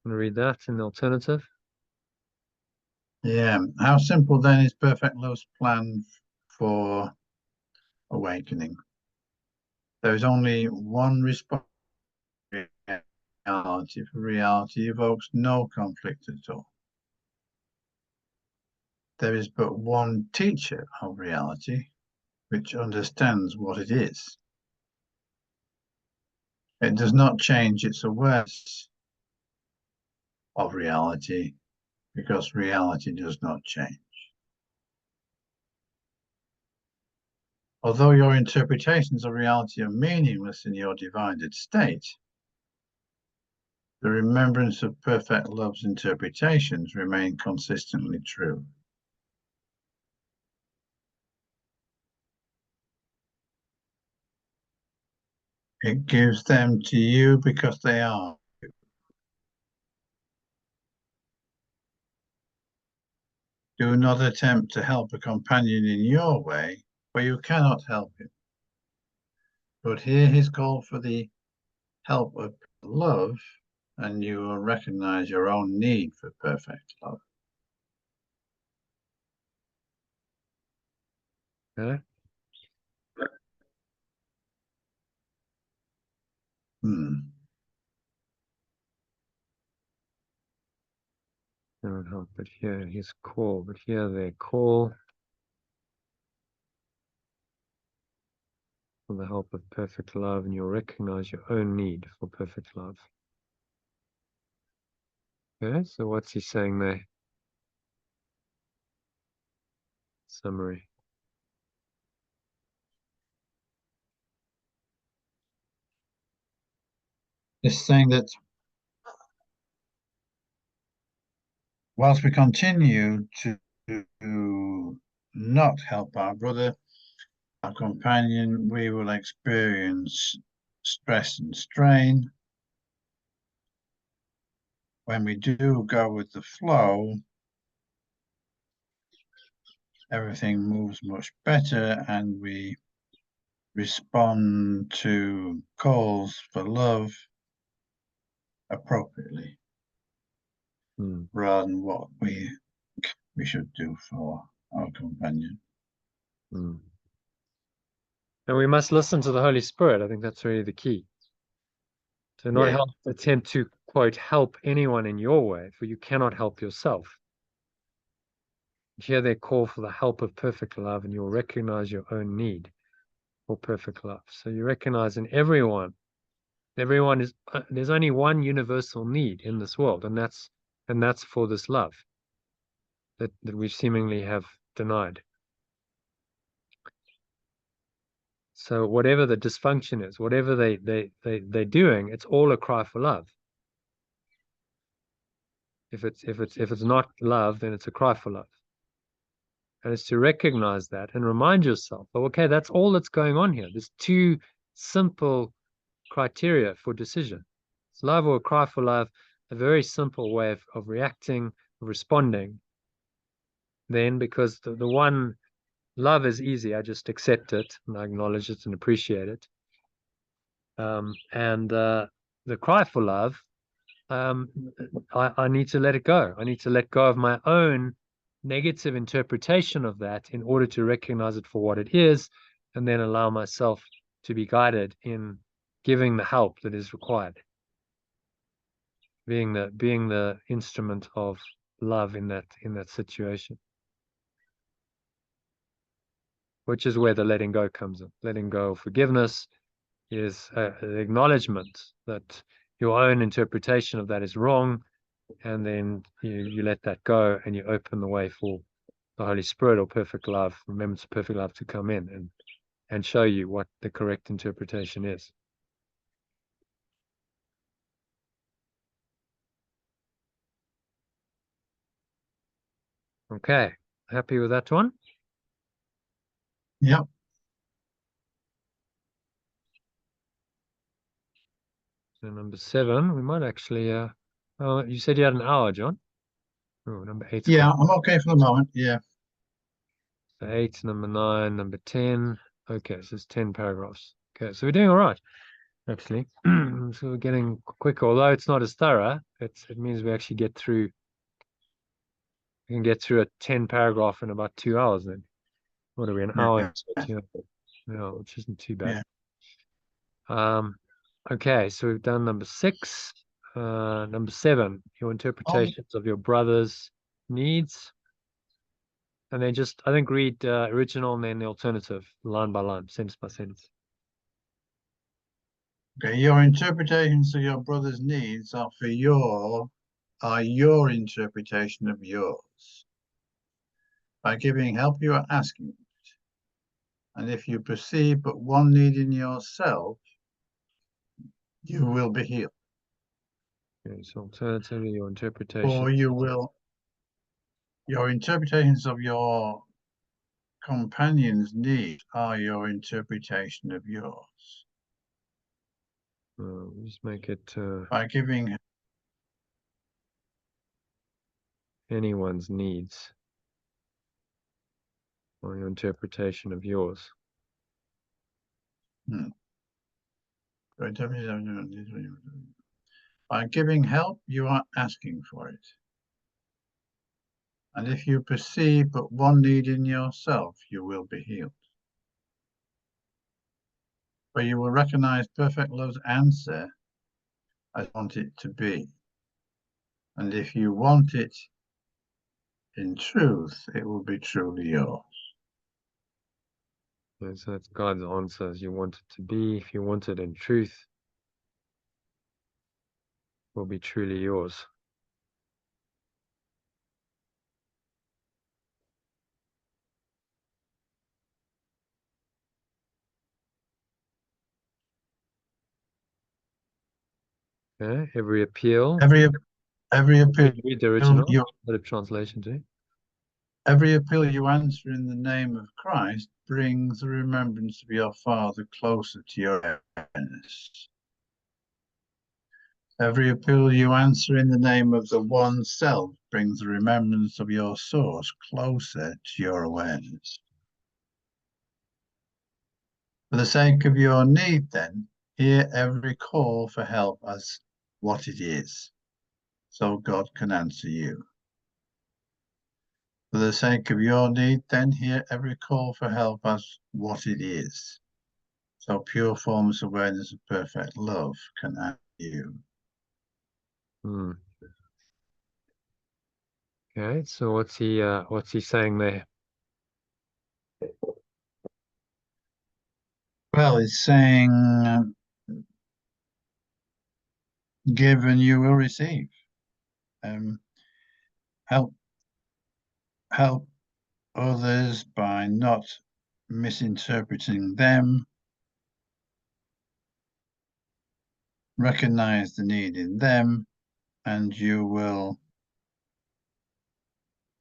I'm going to read that in the alternative. Yeah, how simple then is perfect love's plan for awakening? There is only one response. Reality, for reality evokes no conflict at all. There is but one teacher of reality which understands what it is. It does not change its awareness of reality because reality does not change. Although your interpretations of reality are meaningless in your divided state, the remembrance of perfect love's interpretations remain consistently true. It gives them to you because they are. Do not attempt to help a companion in your way, for you cannot help him. But hear his call for the help of love, and you will recognize your own need for perfect love. Okay. Cannot help but hear his call, but hear their call for the help of perfect love, and you'll recognize your own need for perfect love. Okay, so what's he saying there? Summary. It's saying that whilst we continue to not help our brother, our companion, we will experience stress and strain. When we do go with the flow, everything moves much better and we respond to calls for love appropriately, rather than what we should do for our companion. And we must listen to the Holy Spirit. I think that's really the key. To not attempt to, quote, help anyone in your way, for you cannot help yourself. Hear their call for the help of perfect love, and you'll recognize your own need for perfect love. So you recognize in everyone is, there's only one universal need in this world, and that's for this love that we seemingly have denied. So whatever the dysfunction is, whatever they're doing, it's all a cry for love. If it's not love, then it's a cry for love. And it's to recognize that and remind yourself, oh, okay, that's all that's going on here. There's two simple criteria for decision. It's love or a cry for love, a very simple way of reacting, of responding. Then, because the one love is easy. I just accept it and I acknowledge it and appreciate it. And the cry for love, I need to let it go. I need to let go of my own negative interpretation of that in order to recognize it for what it is, and then allow myself to be guided in giving the help that is required. Being the instrument of love in that situation. Which is where the letting go comes in. Letting go of forgiveness is an acknowledgement that your own interpretation of that is wrong, and then you let that go and you open the way for the Holy Spirit or perfect love, remembrance of perfect love, to come in and show you what the correct interpretation is. Okay, happy with that one? Yep. So number 7, we might actually, oh, you said you had an hour, John? Oh, number 8's Yeah, gone. I'm okay for the moment. Yeah. So 8, number 9, number 10. Okay, so it's 10 paragraphs. Okay, so we're doing all right, actually. So we're getting quicker, although it's not as thorough. It means we actually get through. We can get through a 10 paragraph in about 2 hours then. What are we, an hour Yeah. into it? Yeah, which isn't too bad. Yeah. Okay, so we've done number 6. Number 7, your interpretations of your brother's needs. And then just, I think, read original and then the alternative, line by line, sentence by sentence. Okay. Your interpretations of your brother's needs are your interpretation of yours. By giving help, you are asking. And if you perceive but one need in yourself, you will be healed. Okay, so alternatively, your interpretation. Or your interpretations of your companion's need are your interpretation of yours. Just make it By giving anyone's needs or your interpretation of yours. By giving help, you are asking for it. And if you perceive but one need in yourself, you will be healed. For you will recognize perfect love's answer as you want it to be. And if you want it in truth, it will be truly yours. Okay, so that's God's answer as you want it to be. If you want it in truth, it will be truly yours. Okay, every appeal. Every appeal Read the original, you bit of translation too. every appeal you answer in the name of Christ brings the remembrance of your Father closer to your awareness. Every appeal you answer in the name of the one self brings the remembrance of your source closer to your awareness. For the sake of your need, then, hear every call for help as what it is, so God can answer you. For the sake of your need, then, hear every call for help as what it is, so pure formless awareness of perfect love can answer you. Okay, so what's he saying there? Well, it's saying, give and you will receive. Help others by not misinterpreting them. Recognize the need in them, and you will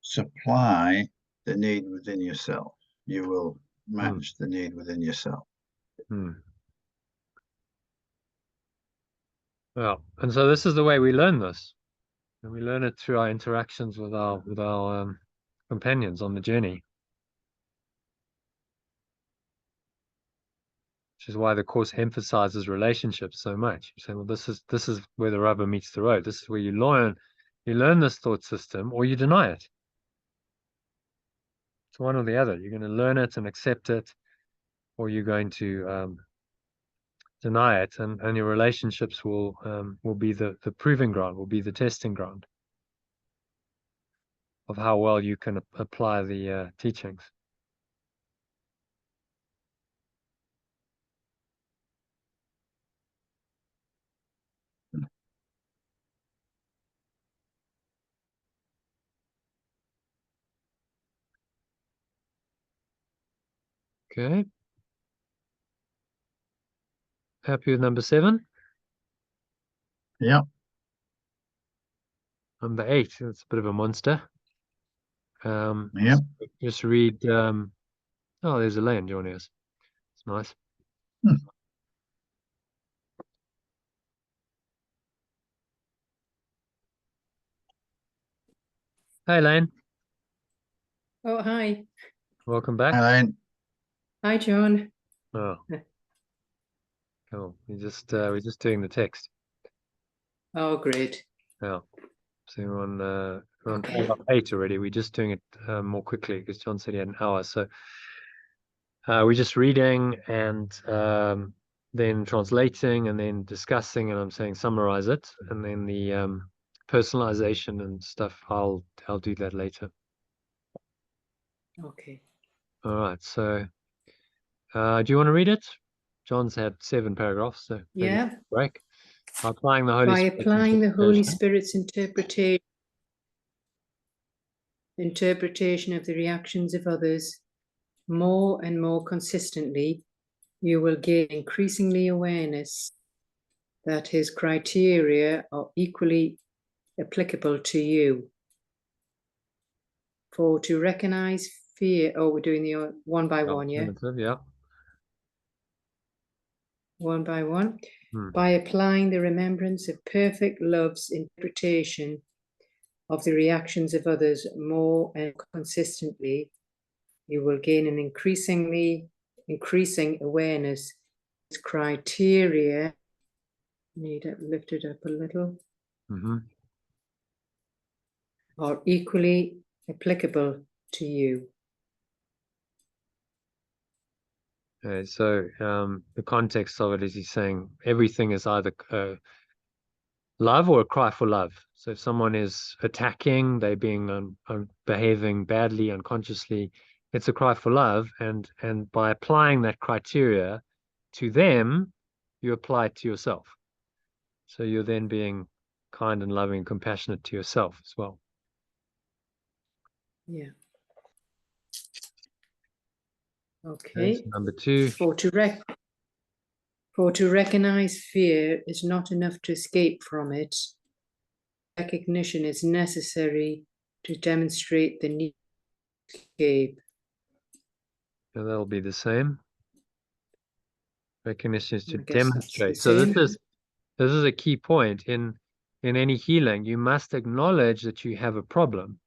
supply the need within yourself. You will match the need within yourself. Well, and so this is the way we learn this. And we learn it through our interactions with our companions on the journey. which is why the course emphasizes relationships so much. You say, well, this is where the rubber meets the road. This is where you learn this thought system, or you deny it. It's one or the other. You're going to learn it and accept it, or you're going to deny it, and your relationships will be the proving ground, will be the testing ground of how well you can apply the teachings. Okay. Happy with number 7? Yeah. Number 8, it's a bit of a monster. Yeah. Just read, oh, there's Elaine joining us. It's nice. Hmm. Hey, Elaine. Oh, hi. Welcome back. Elaine. Hi, John. Oh, cool. We're just doing the text. Oh, great. Yeah. So we're on Okay. paragraph 8 already. We're just doing it more quickly because John said he had an hour. So we're just reading and then translating and then discussing, and I'm saying summarize it, and then the personalization and stuff, I'll do that later. Okay. All right. So do you want to read it? John's had 7 paragraphs, so maybe Yeah. break. By applying the Holy By Spirit's applying the Holy interpretation. Spirit's interpretation of the reactions of others more and more consistently, you will gain increasingly awareness that his criteria are equally applicable to you. For to recognize fear, oh, we're doing the one by one, yeah? Yeah. One by one. By applying the remembrance of perfect love's interpretation of the reactions of others more and consistently, you will gain an increasing awareness. Its criteria, need to lift it up a little, are equally applicable to you. Okay, so the context of it is he's saying everything is either love or a cry for love. So if someone is attacking, they're being behaving badly, unconsciously, it's a cry for love. And by applying that criteria to them, you apply it to yourself. So you're then being kind and loving and compassionate to yourself as well. Yeah. Okay. So number 2. For to recognize fear is not enough to escape from it. Recognition is necessary to demonstrate the need to escape. And that'll be the same. Recognition is to I guess demonstrate. that's So the same. this is a key point in any healing. You must acknowledge that you have a problem.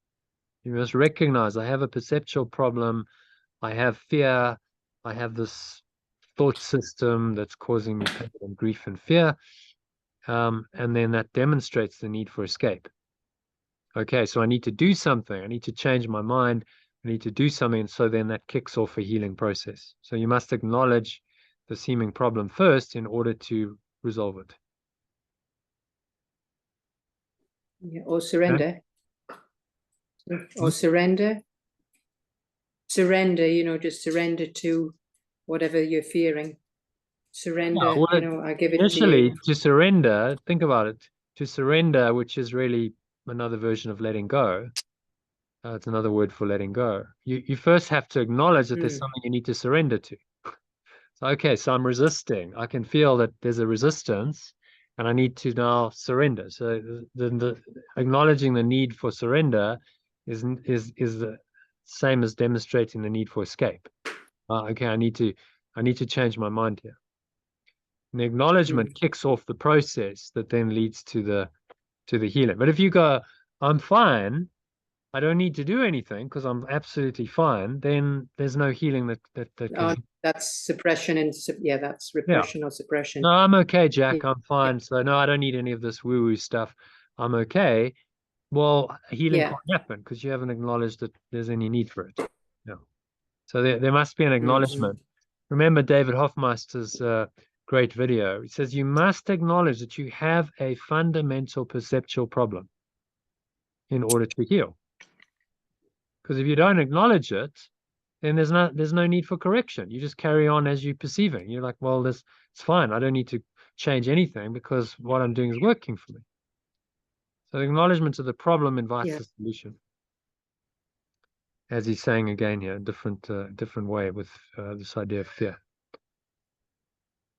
You must recognize, I have a perceptual problem. I have fear. I have this thought system that's causing me pain and grief and fear. And then that demonstrates the need for escape. Okay, so I need to do something. I need to change my mind. I need to do something. So then that kicks off a healing process. So you must acknowledge the seeming problem first in order to resolve it. Yeah, or surrender. Okay. Or surrender. Surrender, just surrender to whatever you're fearing. Surrender, Yeah, well, I give it initially, to you. to surrender, think about it. To surrender, which is really another version of letting go. It's another word for letting go. You first have to acknowledge that there's something you need to surrender to. So, okay, so I'm resisting. I can feel that there's a resistance, and I need to now surrender. So the acknowledging the need for surrender is the same as demonstrating the need for escape. Okay, I need to change my mind here. And the acknowledgement kicks off the process that then leads to the healing. But if you go, I'm fine, I don't need to do anything because I'm absolutely fine, then there's no healing that can. That's suppression and yeah, that's repression or suppression. No, I'm okay, Jack. Yeah. I'm fine. So no, I don't need any of this woo-woo stuff. I'm okay. Well, healing Yeah. can't happen because you haven't acknowledged that there's any need for it. No. So there must be an Mhm. acknowledgement. Remember David Hoffmeister's great video. He says you must acknowledge that you have a fundamental perceptual problem in order to heal. Because if you don't acknowledge it, then there's no need for correction. You just carry on as you're perceiving. You're like, well, it's fine. I don't need to change anything because what I'm doing is working for me. So the acknowledgement of the problem invites Yeah. the solution. As he's saying again here, different way with this idea of fear.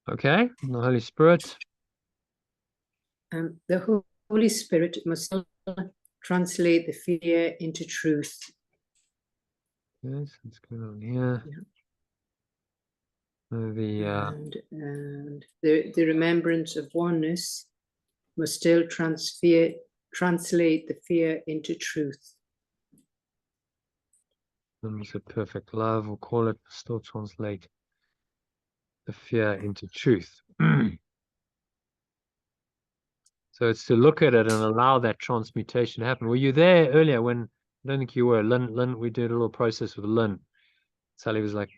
Okay, and the Holy Spirit. The Holy Spirit must translate the fear into truth. Yes, what's going on here? Yeah. And the remembrance of oneness must still translate the fear into truth. It's a perfect love, we'll call it, still translate the fear into truth. So it's to look at it and allow that transmutation to happen. Were you there earlier when, I don't think you were, Lynn, we did a little process with Lynn. Sally was like,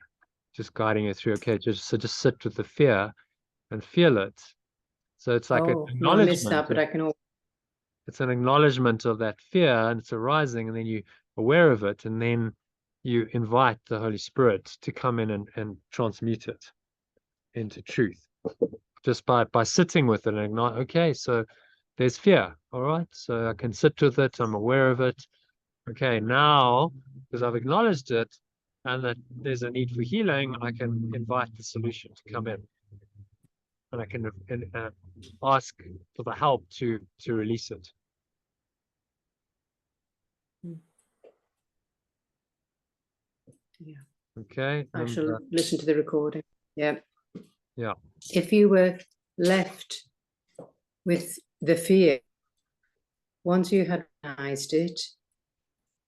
just guiding her through, okay, just sit with the fear and feel it. So it's like an No, I missed acknowledgement. that, but I can. It's an acknowledgement of that fear and it's arising, and then you're aware of it, and then you invite the Holy Spirit to come in and transmute it into truth. Just by sitting with it and acknowledge, okay, so there's fear, all right, so I can sit with it, I'm aware of it. Okay, now, because I've acknowledged it and that there's a need for healing, I can invite the solution to come in. And I can ask for the help to release it. Yeah. Okay. I shall listen to the recording. Yeah. Yeah. If you were left with the fear, once you had recognized it,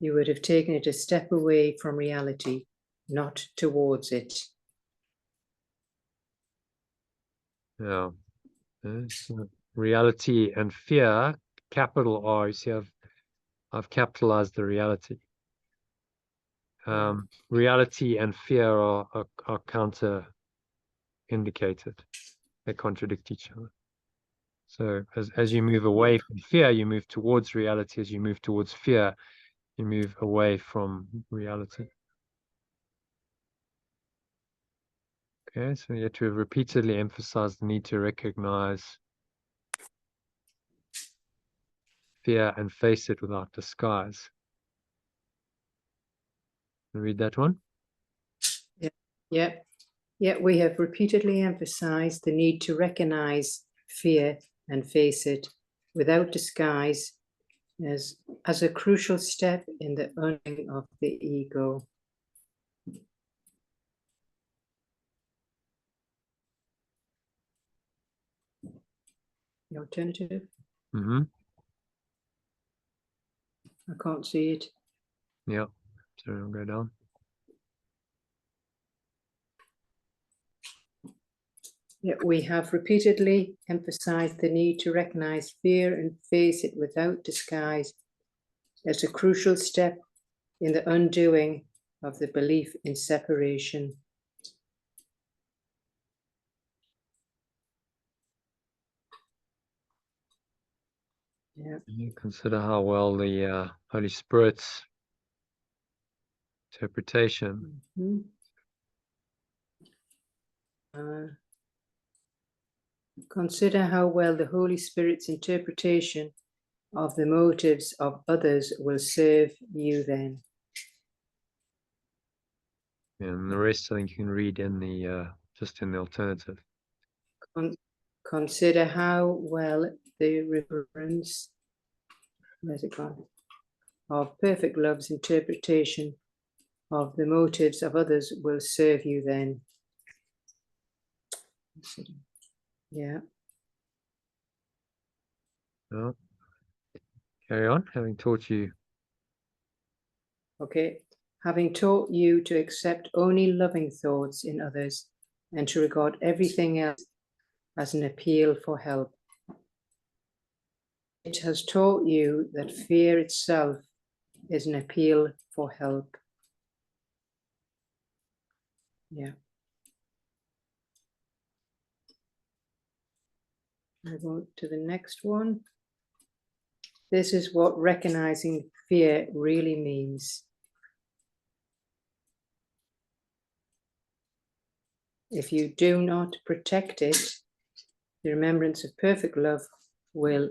you would have taken it a step away from reality, not towards it. Yeah. Reality and fear, capital R. You see, I've capitalized the reality. Reality and fear are counter indicated. They contradict each other. So as you move away from fear, you move towards reality. As you move towards fear, you move away from reality. Okay, so you have to repeatedly emphasize the need to recognize fear and face it without disguise. Read that one. Yeah, we have repeatedly emphasized the need to recognize fear and face it without disguise as a crucial step in the undoing of the ego. The alternative? Mm-hmm. I can't see it. Yeah, so I'll go down. Yeah, we have repeatedly emphasized the need to recognize fear and face it without disguise as a crucial step in the undoing of the belief in separation. Yeah. You consider how well the Holy Spirit's interpretation. Mm-hmm. Consider how well the Holy Spirit's interpretation of the motives of others will serve you then. And the rest I think you can read in the just in the alternative. Consider how well the reverence, where's it gone, of perfect love's interpretation of the motives of others will serve you then. Yeah. Well, carry on, having taught you Okay, having taught you to accept only loving thoughts in others and to regard everything else as an appeal for help. It has taught you that fear itself is an appeal for help. Yeah. I go to the next one. This is what recognizing fear really means. If you do not protect it, the remembrance of perfect love will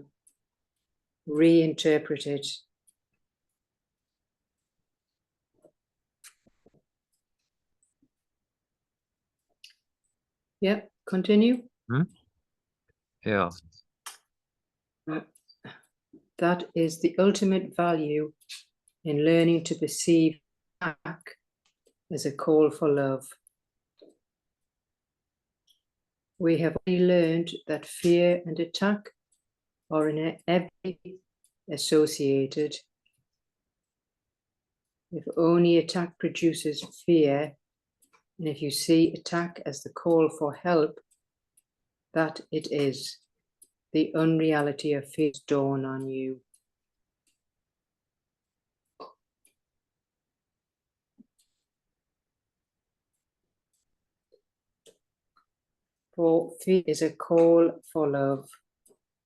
reinterpret it. Yeah, continue. Yeah. That is the ultimate value in learning to perceive attack as a call for love. We have already learned that fear and attack are inevitably associated. If only attack produces fear, and if you see attack as the call for help, that it is, the unreality of fear dawn on you. For fear is a call for love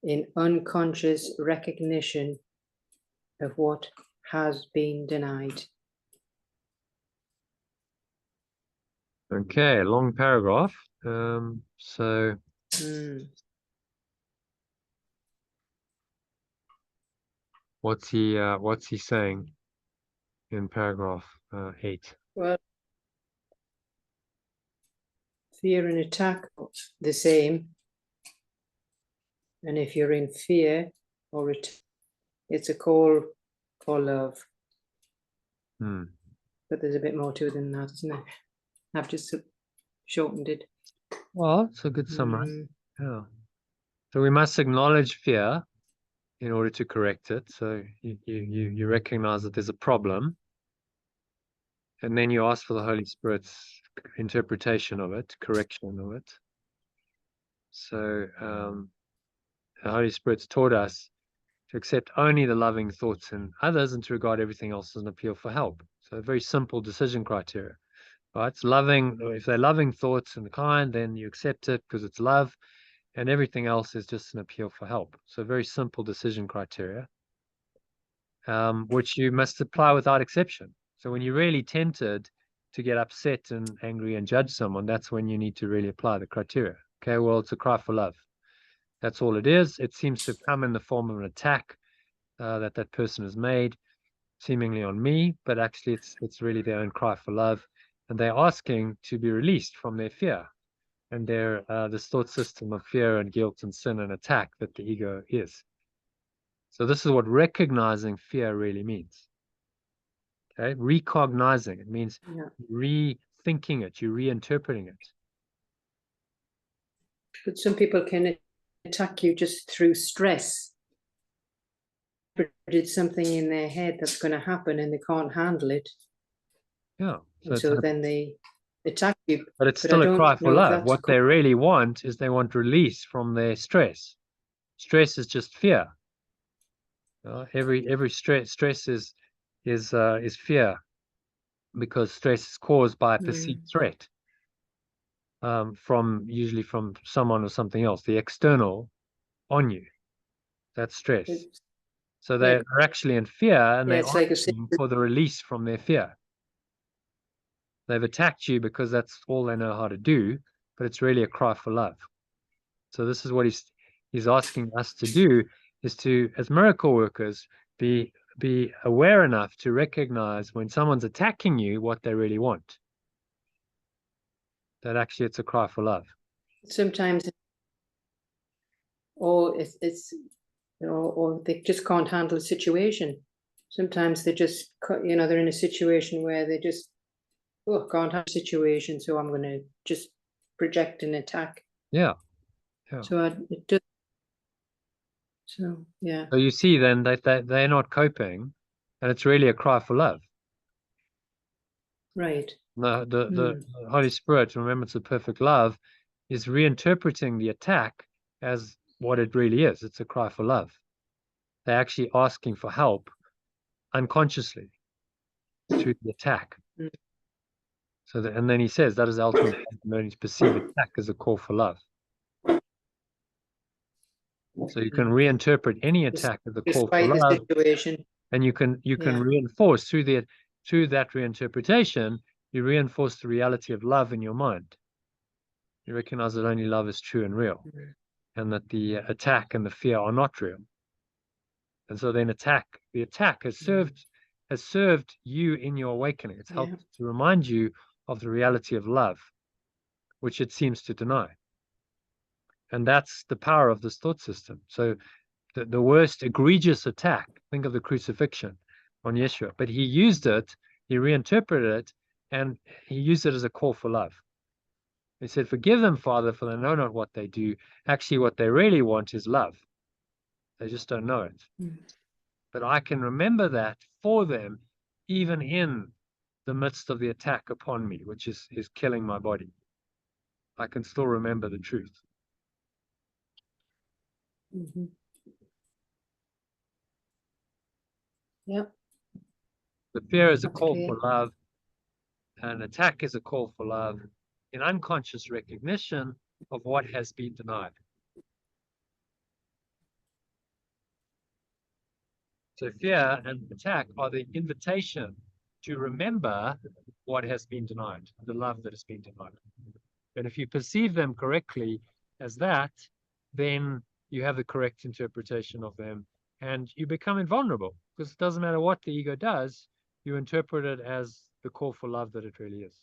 in unconscious recognition of what has been denied. Okay, long paragraph. So what's he saying in paragraph 8? Well, fear and attack are the same. And if you're in fear or it's a call for love. But there's a bit more to it than that, isn't it? I've just shortened it. Well, it's a good summary. Yeah. So we must acknowledge fear in order to correct it. So you recognize that there's a problem, and then you ask for the Holy Spirit's interpretation of it, correction of it. So the Holy Spirit's taught us to accept only the loving thoughts in others and to regard everything else as an appeal for help. So a very simple decision criteria. Right? It's loving. If they're loving thoughts and kind, then you accept it because it's love, and everything else is just an appeal for help. So very simple decision criteria, which you must apply without exception. So when you're really tempted to get upset and angry and judge someone, that's when you need to really apply the criteria. Okay, well, it's a cry for love. That's all it is. It seems to come in the form of an attack that person has made, seemingly on me, but actually it's really their own cry for love, and they're asking to be released from their fear and their this thought system of fear and guilt and sin and attack that the ego is. So this is what recognizing fear really means. Okay, recognizing, it means rethinking it, you're reinterpreting it. But some people can attack you just through stress. Did something in their head that's going to happen and they can't handle it. Yeah. So then they attack you. But it's still a cry for love. What they really want is they want release from their stress. Stress is just fear. Every stress is fear, because stress is caused by a perceived threat, usually from someone or something else, the external on you. That's stress. So they're actually in fear, and they're asking for the release from their fear. They've attacked you because that's all they know how to do, but it's really a cry for love. So this is what he's asking us to do, is to, as miracle workers, be aware enough to recognize when someone's attacking you what they really want. That actually it's a cry for love. Sometimes, or it's or they just can't handle a situation. Sometimes they just, they're in a situation where they just can't handle a situation, so I'm going to just project an attack. Yeah. So it does. So yeah. So you see then that they're not coping, and it's really a cry for love. Right. The Holy Spirit, remember it's a perfect love, is reinterpreting the attack as what it really is. It's a cry for love. They're actually asking for help unconsciously through the attack. Mm. So that, and then he says that is the ultimate learning to perceive attack as a call for love. So you can reinterpret any attack as a call for Despite the love, situation. and you can Yeah. reinforce through that reinterpretation, you reinforce the reality of love in your mind. You recognize that only love is true and real, and that the attack and the fear are not real. And so then the attack has served you in your awakening. It's helped to remind you of the reality of love, which it seems to deny. And that's the power of this thought system. So the worst egregious attack, think of the crucifixion on Yeshua, but he used it, he reinterpreted it, and he used it as a call for love. He said, forgive them, Father, for they know not what they do. Actually, what they really want is love. They just don't know it. But I can remember that for them, even in the midst of the attack upon me, which is killing my body. I can still remember the truth. Yep. The fear is a That's call clear. for love. An attack is a call for love in unconscious recognition of what has been denied. So fear and attack are the invitation to remember what has been denied, the love that has been denied. And if you perceive them correctly as that, then you have the correct interpretation of them and you become invulnerable, because it doesn't matter what the ego does, you interpret it as the call for love that it really is.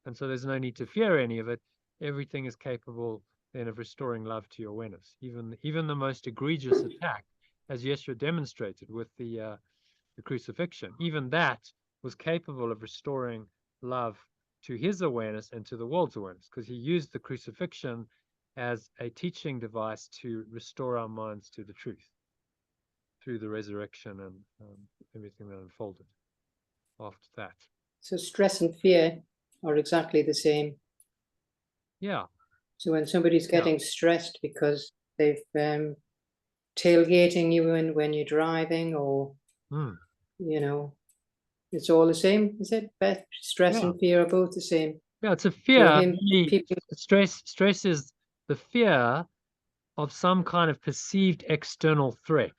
And so there's no need to fear any of it. Everything is capable then of restoring love to your awareness. Even the most egregious attack, as Yeshua demonstrated with the crucifixion, even that was capable of restoring love to his awareness and to the world's awareness, because he used the crucifixion as a teaching device to restore our minds to the truth through the resurrection and everything that unfolded after that. So stress and fear are exactly the same. Yeah. So when somebody's getting stressed because they've tailgating you when you're driving, or you know, it's all the same, is it? But stress and fear are both the same. Yeah, it's a fear. So Stress is the fear of some kind of perceived external threat.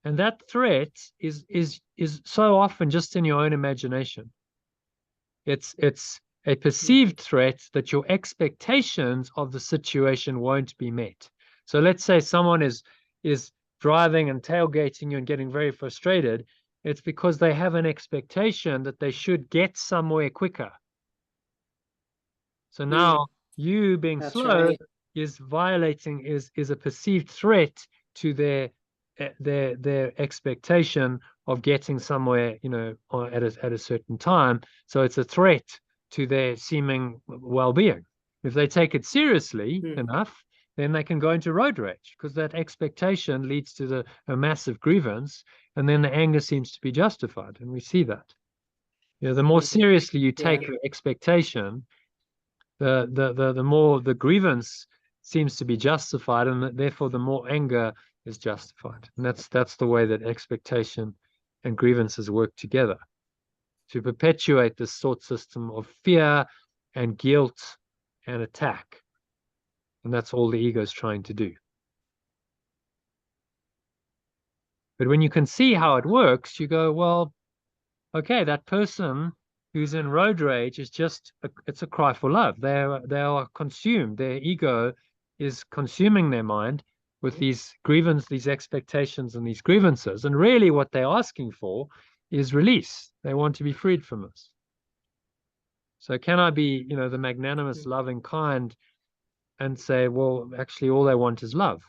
And that threat is so often just in your own imagination. It's a perceived threat that your expectations of the situation won't be met. So let's say someone is driving and tailgating you and getting very frustrated. It's because they have an expectation that they should get somewhere quicker. So now you being slow is violating, is a perceived threat to their expectation of getting somewhere, you know, at a certain time. So it's a threat to their seeming well-being. If they take it seriously enough, then they can go into road rage, because that expectation leads to a massive grievance, and then the anger seems to be justified, and we see that. You know, the more seriously you take your expectation, the more the grievance seems to be justified, and therefore the more anger is justified. And that's the way that expectation and grievances work together to perpetuate this thought system of fear and guilt and attack. And that's all the ego is trying to do. But when you can see how it works, you go, well, okay, that person who's in road rage is just it's a cry for love. They are consumed. Their ego is consuming their mind with these these expectations and these grievances. And really what they're asking for is release. They want to be freed from this. So can I be, you know, the magnanimous, loving, kind, and say, well, actually all they want is love?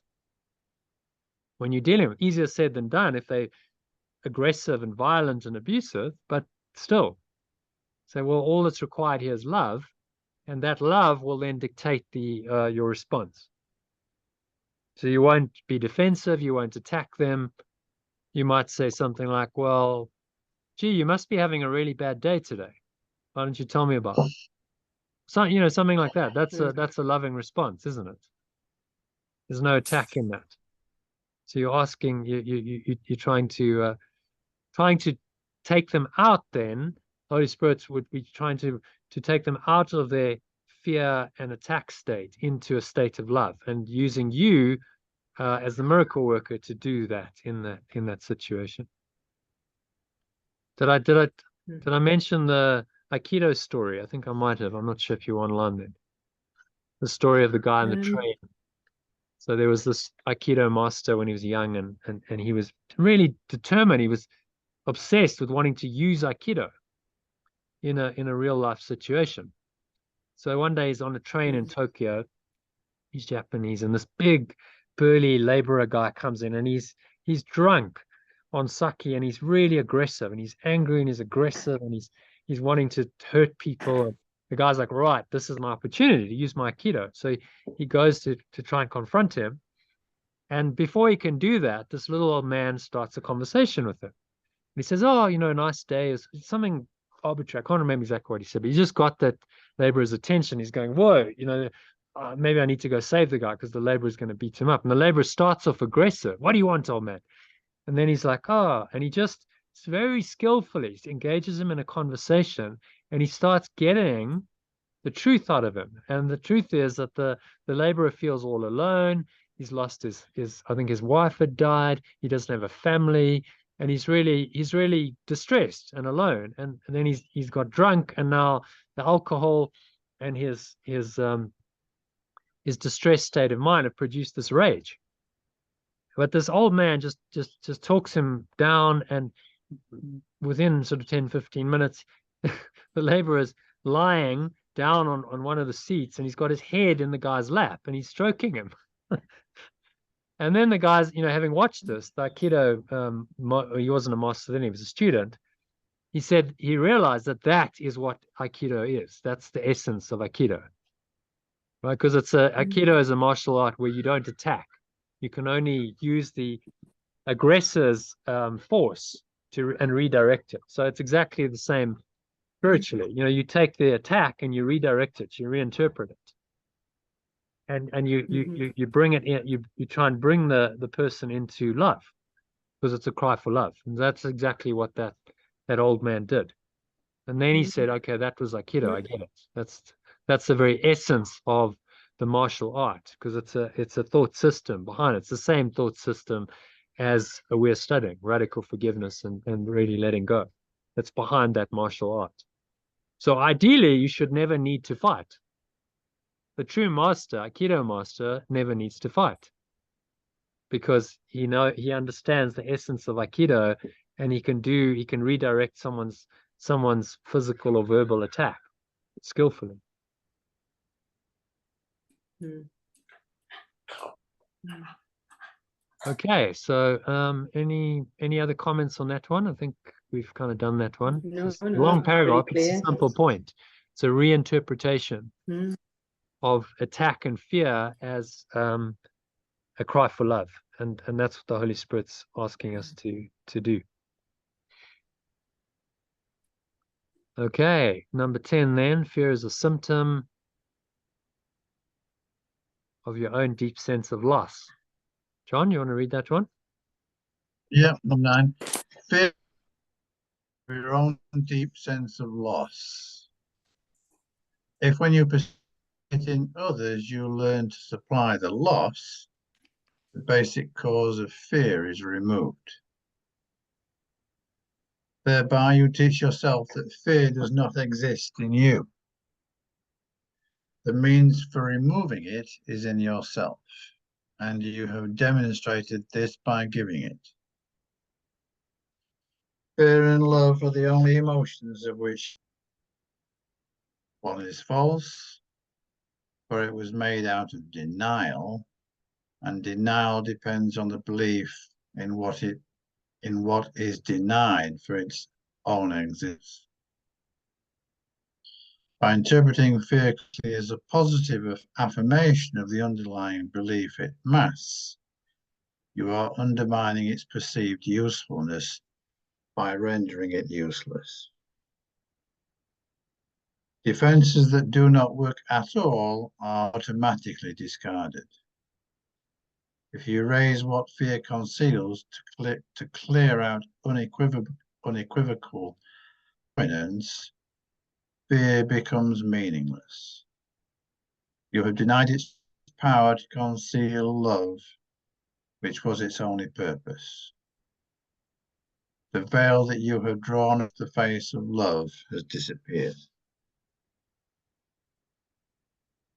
When you're dealing with, easier said than done if they're aggressive and violent and abusive, but still. So, well, all that's required here is love, and that love will then dictate your response. So you won't be defensive, you won't attack them. You might say something like, well, gee, you must be having a really bad day today. Why don't you tell me about it? So, you know, something like that. That's a loving response, isn't it? There's no attack in that. So you're asking, you're trying to take them out. Then Holy Spirit would be trying to take them out of their fear and attack state into a state of love, and using you as the miracle worker to do that in that situation. Did I mention the Aikido story? I think I might have. I'm not sure if you were online then. The story of the guy in the train. So there was this Aikido master when he was young, and he was really determined. He was obsessed with wanting to use Aikido in a real life situation. So one day he's on a train in Tokyo. He's Japanese, and this big burly laborer guy comes in, and he's drunk on sake, and he's really aggressive, and he's angry, and he's aggressive, and he's wanting to hurt people. The guy's like, right, this is my opportunity to use my Aikido. So he goes to try and confront him. And before he can do that, this little old man starts a conversation with him. And he says, oh, you know, nice day. Is something arbitrary. I can't remember exactly what he said, but he just got that laborer's attention. He's going, whoa, you know, maybe I need to go save the guy because the laborer is going to beat him up. And the laborer starts off aggressive. What do you want, old man? And then he's like, oh, and he just very skillfully engages him in a conversation, and he starts getting the truth out of him. And the truth is that the laborer feels all alone. He's lost his I think his wife had died. He doesn't have a family, and he's really distressed and alone. And then he's got drunk, and now the alcohol and his distressed state of mind have produced this rage. But this old man just talks him down, and within sort of 10-15 minutes, the laborer's lying down on one of the seats, and he's got his head in the guy's lap, and he's stroking him. And then the guy's, you know, having watched this, the Aikido, he wasn't a master then, he was a student. He said he realized that is what Aikido is. That's the essence of Aikido, right? Because Aikido is a martial art where you don't attack. You can only use the aggressor's force and redirect it. So it's exactly the same spiritually. You know, you take the attack and you redirect it, you reinterpret it, and you bring it in. You try and bring the person into love, because it's a cry for love, and that's exactly what that old man did. And then he said, okay, that was Aikido. I get it. That's the very essence of the martial art, because it's a thought system behind it. It's the same thought system as we're studying, radical forgiveness and really letting go. That's behind that martial art. So ideally, you should never need to fight. The true master, Aikido master, never needs to fight, because he understands the essence of Aikido, and he can redirect someone's physical or verbal attack skillfully. Okay, so any other comments on that one? I think we've kind of done that one. No, it's a long paragraph. It's a clear. simple point. It's a reinterpretation of attack and fear as a cry for love, and that's what the Holy Spirit's asking us to do. Okay, number 10 then. Fear is a symptom of your own deep sense of loss. John, you want to read that one? Yeah, number 9. Fear of your own deep sense of loss. If when you perceive it in others, you learn to supply the loss, the basic cause of fear is removed. Thereby, you teach yourself that fear does not exist in you. The means for removing it is in yourself, and you have demonstrated this by giving it. Fear and love are the only emotions of which one is false, for it was made out of denial, and denial depends on the belief in what is denied for its own existence. By interpreting fear as a positive affirmation of the underlying belief it masks, you are undermining its perceived usefulness by rendering it useless. Defenses that do not work at all are automatically discarded. If you raise what fear conceals to clear out unequivocal evidence, fear becomes meaningless. You have denied its power to conceal love, which was its only purpose. The veil that you have drawn off the face of love has disappeared.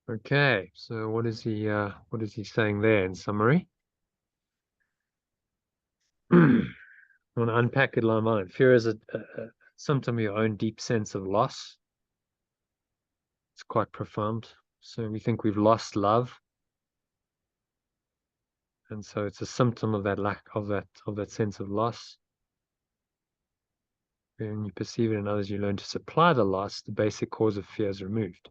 Okay, so what is he saying there in summary? I want to unpack it line by line. Fear is a symptom of your own deep sense of loss. It's quite profound. So we think we've lost love. And so it's a symptom of that lack of that sense of loss. When you perceive it in others, you learn to supply the loss. The basic cause of fear is removed.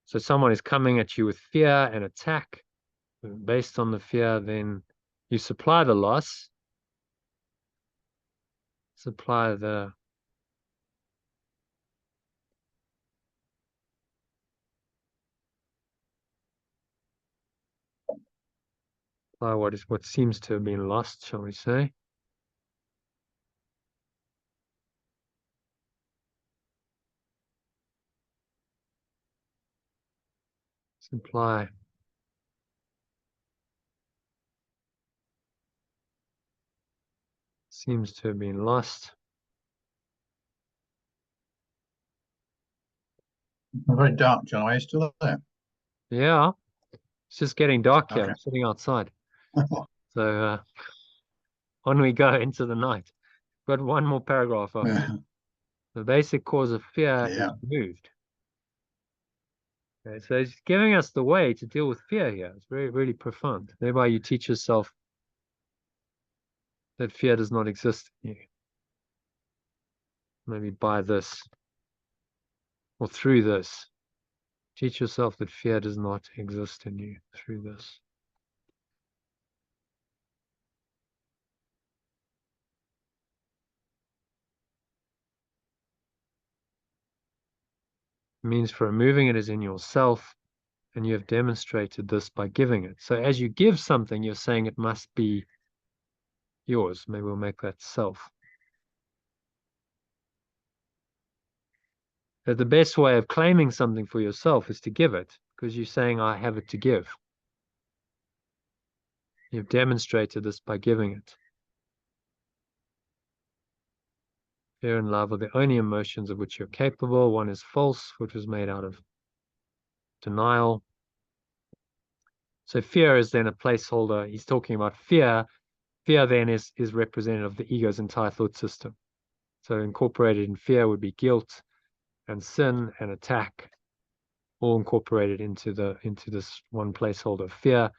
So someone is coming at you with fear and attack. Based on the fear, then you supply the loss. Supply what seems to have been lost, shall we say. Supply seems to have been lost. Very dark, John. Are you still there? Yeah, it's just getting dark here. Okay. I'm sitting outside. So on we go into the night. Got one more paragraph after. The basic cause of fear is removed. Okay, so it's giving us the way to deal with fear here. It's very, really profound. Thereby you teach yourself that fear does not exist in you. Maybe by this or through this. Teach yourself that fear does not exist in you through this. It means for removing it is in yourself, and you have demonstrated this by giving it. So as you give something, you're saying it must be yours. Maybe we'll make that self. That the best way of claiming something for yourself is to give it, because you're saying, I have it to give. You've demonstrated this by giving it. Fear and love are the only emotions of which you're capable. One is false, which was made out of denial. So fear is then a placeholder. He's talking about fear. Fear then is representative of the ego's entire thought system. So incorporated in fear would be guilt and sin and attack, all incorporated into this one placeholder, fear,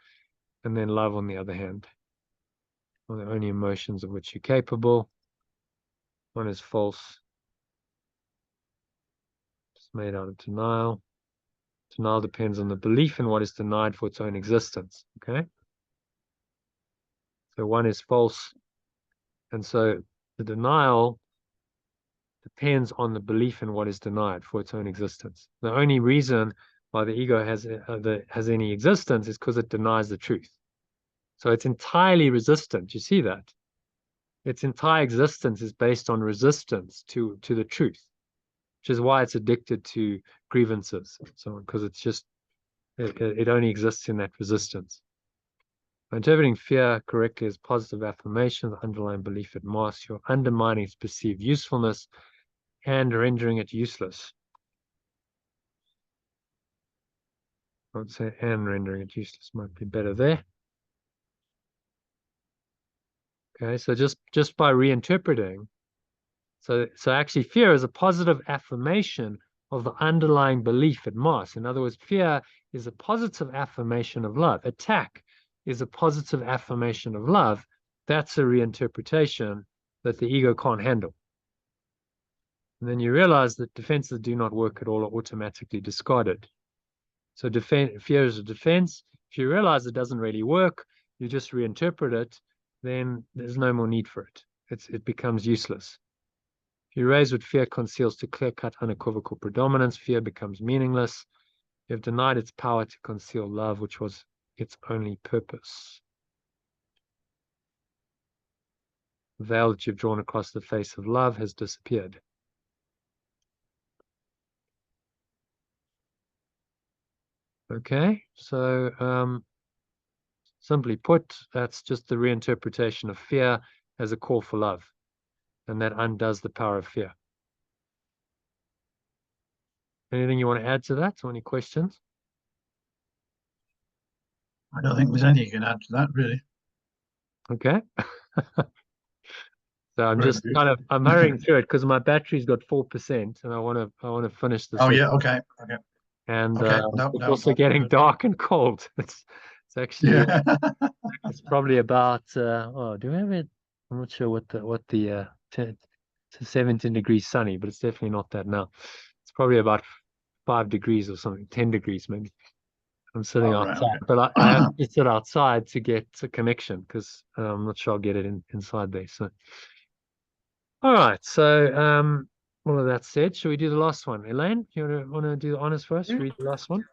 and then love on the other hand are the only emotions of which you're capable. One is false. It's made out of denial. Denial depends on the belief in what is denied for its own existence. Okay? So one is false. And so the denial depends on the belief in what is denied for its own existence. The only reason why the ego has any existence is because it denies the truth. So it's entirely resistant. You see that? Its entire existence is based on resistance to the truth, which is why it's addicted to grievances and so on, because it's just, it only exists in that resistance. By interpreting fear correctly as positive affirmation, the underlying belief it masks, you're undermining its perceived usefulness and rendering it useless. I would say and rendering it useless might be better there. Okay, so just by reinterpreting, so actually fear is a positive affirmation of the underlying belief it masks. In other words, fear is a positive affirmation of love. Attack is a positive affirmation of love. That's a reinterpretation that the ego can't handle. And then you realize that defenses do not work at all or automatically discarded. So fear is a defense. If you realize it doesn't really work, you just reinterpret it, then there's no more need for it. it becomes useless. If you raise what fear conceals to clear-cut, unequivocal predominance, fear becomes meaningless. You have denied its power to conceal love, which was its only purpose. The veil that you've drawn across the face of love has disappeared. Okay, so simply put, that's just the reinterpretation of fear as a call for love, and that undoes the power of fear. Anything you want to add to that, or any questions? I don't think there's anything you can add to that, really. Okay. So I'm Very just beautiful. I'm hurrying through it because my battery's got 4%, and I want to finish this. Oh yeah, okay. And Okay, no, it's no, also that's getting good. dark and cold. It's actually Yeah. it's probably about oh, do we have it? I'm not sure what the it's 17 degrees sunny, but it's definitely not that now. It's probably about 5 degrees or something, 10 degrees maybe. I'm sitting Oh, right, outside, okay. but I have to sit outside to get a connection because I'm not sure I'll get it inside there. So, all right. So, all of that said, should we do the last one? Elaine, you want to do the honors for us? Read the last one.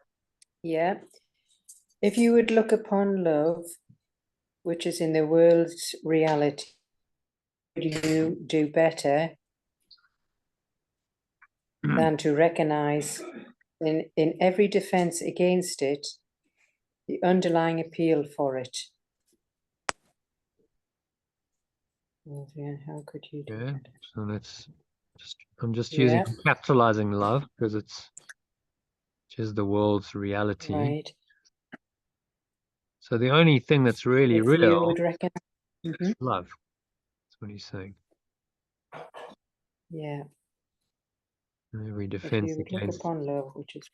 Yeah. If you would look upon love, which is in the world's reality, would you do better than to recognize in every defense against it the underlying appeal for it? Well, yeah, how could you do Okay, that? so let's I'm just Yeah. using capitalizing love because it's just the world's reality. Right. So the only thing that's really If you real would recognize, is love. That's what he's saying. yeah. Every If defense you would look against upon love, which is,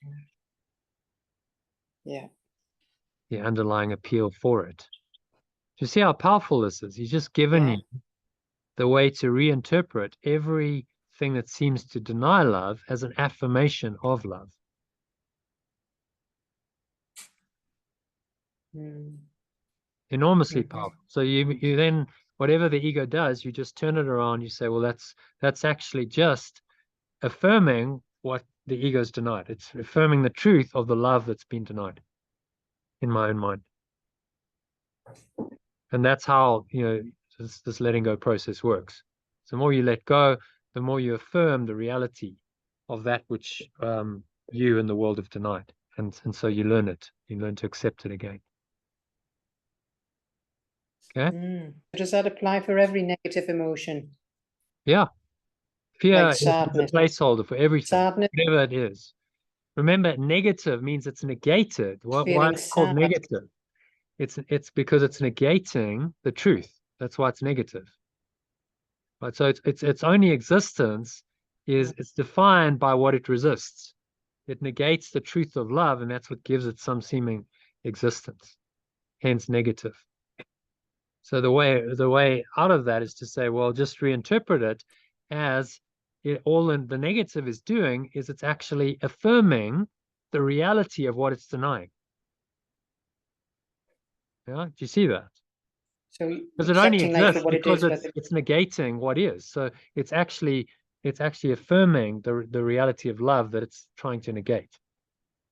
yeah. the underlying appeal for it. Do you see how powerful this is? He's just given Yeah. you the way to reinterpret everything that seems to deny love as an affirmation of love. Enormously powerful. So you then, whatever the ego does, you just turn it around. You say, well, that's actually just affirming what the ego's denied. It's affirming the truth of the love that's been denied in my own mind. And that's how, this letting go process works. So the more you let go, the more you affirm the reality of that which you and the world have denied. And so you learn it. You learn to accept it again. Okay? Does that apply for every negative emotion? Yeah. Fear Like is a sadness. placeholder for everything, Sadness. whatever it is. Remember, negative means it's negated. Why Feeling is it called sad. negative? It's because it's negating the truth. That's why it's negative. Right? So its only existence is it's defined by what it resists. It negates the truth of love, and that's what gives it some seeming existence. Hence negative. So the way out of that is to say, well, just reinterpret it as all in the negative is doing is it's actually affirming the reality of what it's denying. Yeah, do you see that? So Because it only accepting life for exists what it because is. it's negating what is. So it's actually affirming the reality of love that it's trying to negate.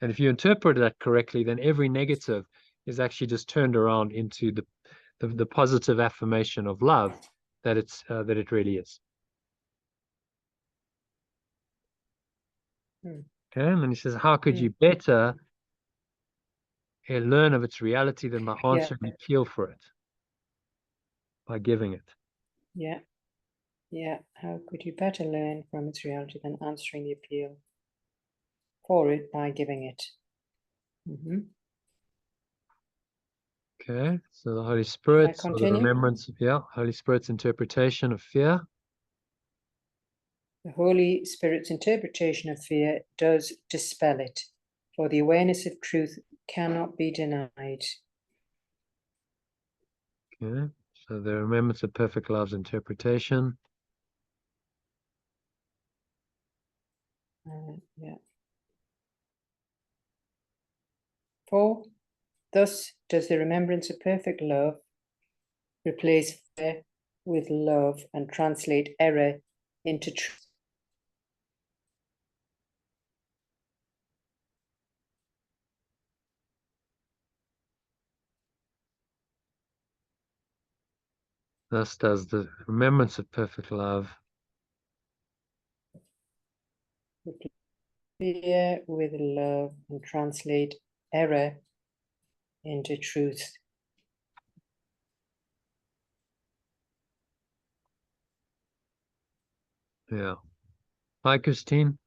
And if you interpret that correctly, then every negative is actually just turned around into the positive affirmation of love that it really is. Okay, and then he says, how could you better learn of its reality than by answering the appeal for it, by giving it? Yeah. Yeah. How could you better learn from its reality than answering the appeal for it by giving it? Okay, so the Holy Spirit, so the continue? remembrance, Holy Spirit's interpretation of fear. The Holy Spirit's interpretation of fear does dispel it, for the awareness of truth cannot be denied. Okay, so the remembrance of perfect love's interpretation. Yeah. 4. Thus does the remembrance of perfect love replace fear with love and translate error into truth. Thus does the remembrance of perfect love Fear with love and translate error into truth. Yeah. Hi, Christine.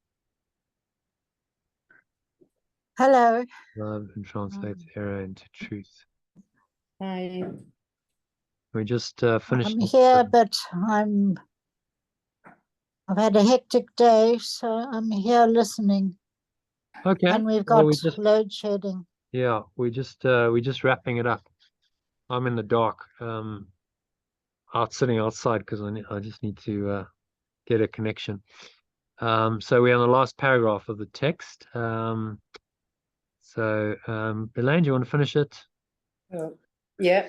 Hello. Love and translates error into truth. Hi. We just finished. I'm here, but I've had a hectic day, so I'm here listening. Okay. And we've Well, got load shedding. Yeah, we're just wrapping it up. I'm in the dark, sitting outside because I just need to get a connection. So we're on the last paragraph of the text. Elaine, do you want to finish it? Oh, yeah.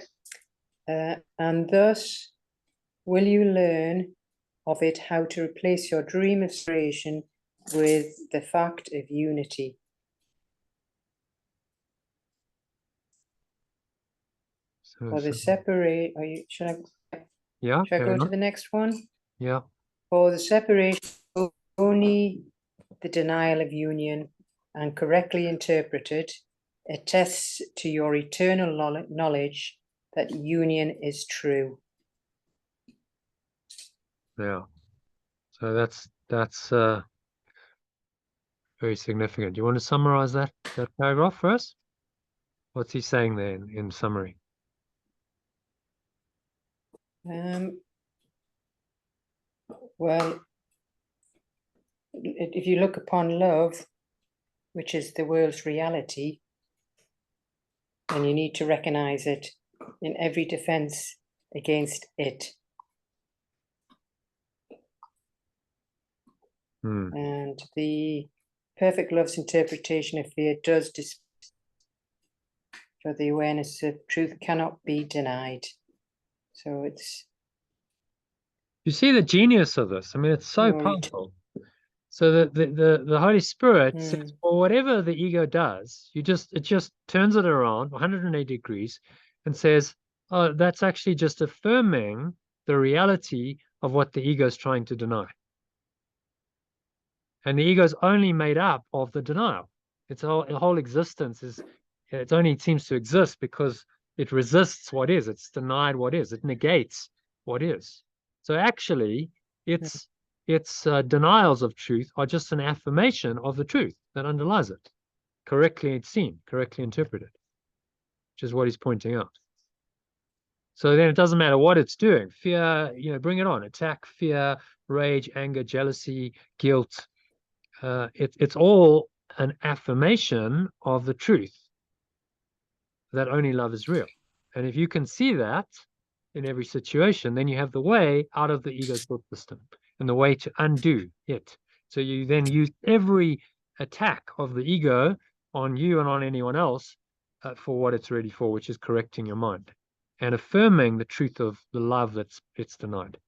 And thus will you learn of it how to replace your dream of separation with the fact of unity. For the separate, should I go to the next one? Yeah. For the separation, only the denial of union and correctly interpreted attests to your eternal knowledge that union is true. Yeah. So that's very significant. Do you want to summarize that paragraph for us? What's he saying there in summary? Well, if you look upon love, which is the world's reality, then you need to recognize it in every defense against it. And the perfect love's interpretation of fear does for the awareness of truth cannot be denied. So it's... You see the genius of this? I mean, it's so powerful. So the Holy Spirit says, well, whatever the ego does, it just turns it around 180 degrees and says, oh, that's actually just affirming the reality of what the ego is trying to deny. And the ego is only made up of the denial. Its whole existence it only seems to exist because it resists what is. It's denied what is. It negates what is. So actually, its denials of truth are just an affirmation of the truth that underlies it, correctly seen, correctly interpreted, which is what he's pointing out. So then it doesn't matter what it's doing. Fear, bring it on. Attack, fear, rage, anger, jealousy, guilt. It's all an affirmation of the truth that only love is real. And if you can see that in every situation, then you have the way out of the ego's thought system and the way to undo it. So you then use every attack of the ego on you and on anyone else for what it's ready for, which is correcting your mind and affirming the truth of the love it's denied.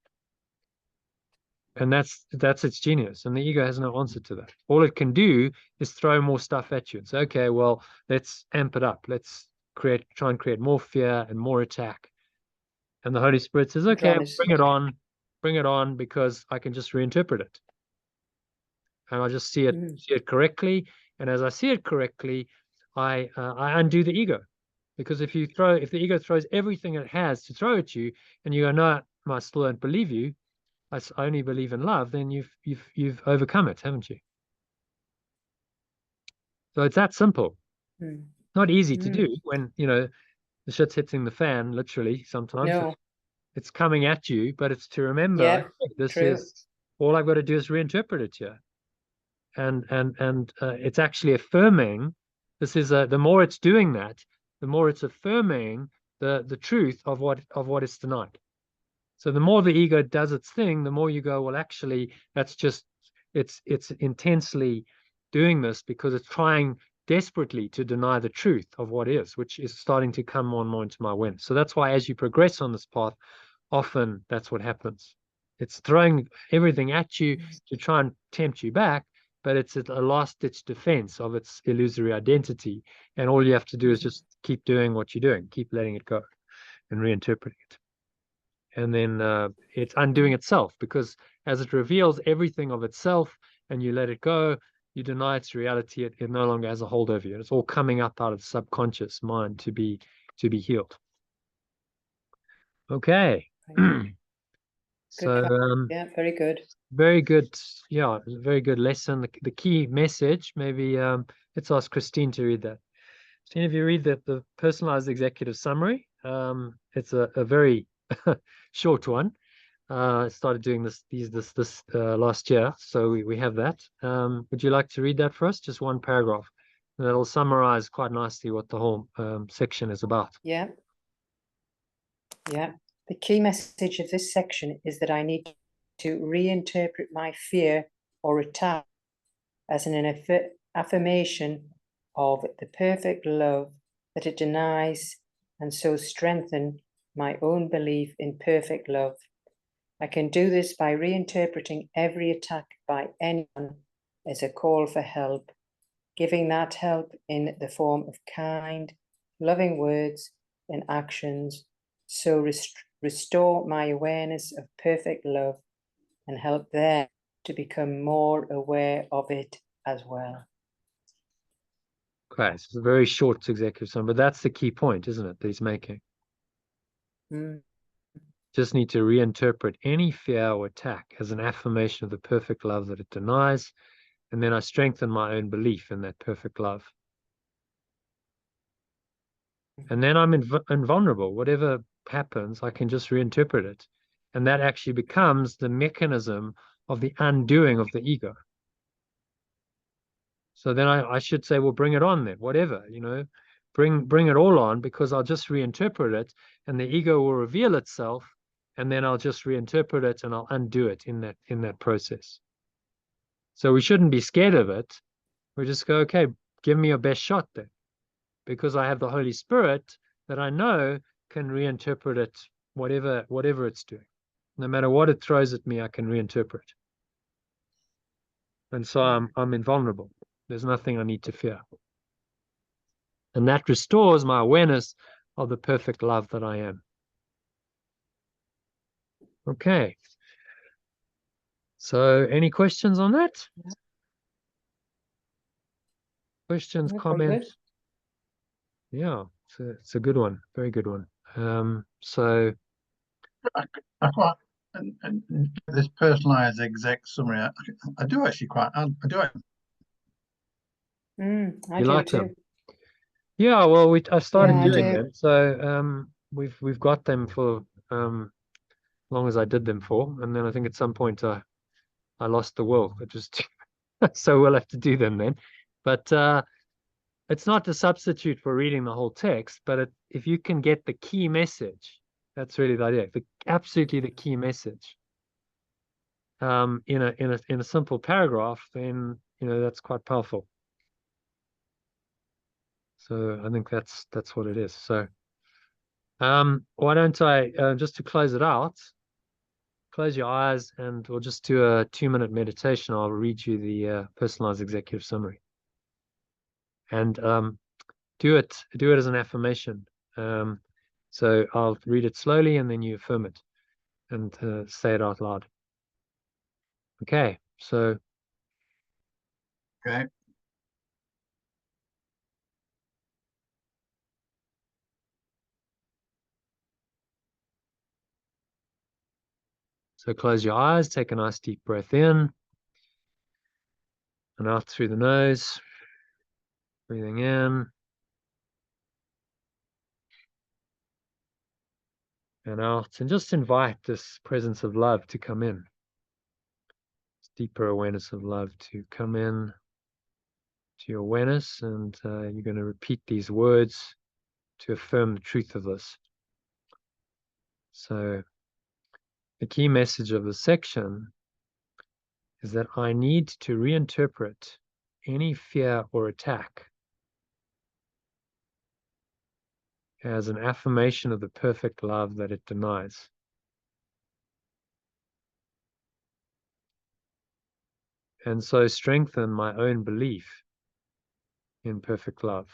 And that's its genius. And the ego has no answer to that. All it can do is throw more stuff at you and say, okay, well, let's amp it up. Let's try and create more fear and more attack. And the Holy Spirit says, okay, bring it on, because I can just reinterpret it. And I just see it correctly. And as I see it correctly, I undo the ego. Because if the ego throws everything it has to throw at you, and you go, no, I still don't believe you, I only believe in love, then you've overcome it, haven't you? So it's that simple. Not easy to do when the shit's hitting the fan, literally. Sometimes it's coming at you, but it's to remember this is all I've got to do is reinterpret it here, and it's actually affirming. This is the more it's doing that, the more it's affirming the truth of what is denied. So the more the ego does its thing, the more you go, well, actually, that's just it's intensely doing this because it's trying desperately to deny the truth of what is, which is starting to come more and more into my awareness. So that's why as you progress on this path often that's what happens. It's throwing everything at you to try and tempt you back, but it's a last-ditch defense of its illusory identity. And all you have to do is just keep doing what you're doing, keep letting it go and reinterpreting it. And then it's undoing itself, because as it reveals everything of itself and you let it go, you deny its reality, it no longer has a hold over you. It's all coming up out of the subconscious mind to be healed. Okay. So yeah, very good. very good. Yeah, very good lesson. The key message, maybe let's ask Christine to read that. Christine, if you read the personalized executive summary, it's a very short one. I started doing this last year, so we have that. Would you like to read that for us? Just one paragraph. And that'll summarize quite nicely what the whole section is about. Yeah. Yeah. The key message of this section is that I need to reinterpret my fear or attack as an affirmation of the perfect love that it denies, and so strengthen my own belief in perfect love. I can do this by reinterpreting every attack by anyone as a call for help, giving that help in the form of kind, loving words and actions, so restore my awareness of perfect love and help them to become more aware of it as well. Okay, so it's a very short executive summary, but that's the key point, isn't it, that he's making? Just need to reinterpret any fear or attack as an affirmation of the perfect love that it denies, and then I strengthen my own belief in that perfect love. And then I'm invulnerable. Whatever happens, I can just reinterpret it. And that actually becomes the mechanism of the undoing of the ego. So then I should say, well, bring it on then, whatever, bring it all on, because I'll just reinterpret it and the ego will reveal itself, and then I'll just reinterpret it and I'll undo it in that process. So we shouldn't be scared of it. We just go, okay, give me your best shot then, because I have the Holy Spirit that I know can reinterpret it, whatever it's doing. No matter what it throws at me, I can reinterpret. And so I'm invulnerable. There's nothing I need to fear. And that restores my awareness of the perfect love that I am. Okay. So any questions on that? Yeah. Questions, comments? Yeah, it's a good one. Very good one. So I quite and this personalized exec summary. I do actually quite. I do. I you do like too. them? Yeah, well, I started Yeah, I doing do. them, so we've got them for long as I did them for, and then I think at some point I lost the will. It just so we'll have to do them then. But it's not a substitute for reading the whole text, but if you can get the key message, that's really the idea. Absolutely the key message in a simple paragraph, then that's quite powerful. So I think that's what it is. So why don't I just to close it out, close your eyes and we'll just do a 2-minute meditation. I'll read you the personalized executive summary, and do it as an affirmation. So I'll read it slowly and then you affirm it and say it out loud. Okay, so Okay. close your eyes, take a nice deep breath in and out through the nose, breathing in and out, and just invite this presence of love to come in. This deeper awareness of love to come in to your awareness, and you're going to repeat these words to affirm the truth of this. So the key message of the section is that I need to reinterpret any fear or attack as an affirmation of the perfect love that it denies. and so strengthen my own belief in perfect love.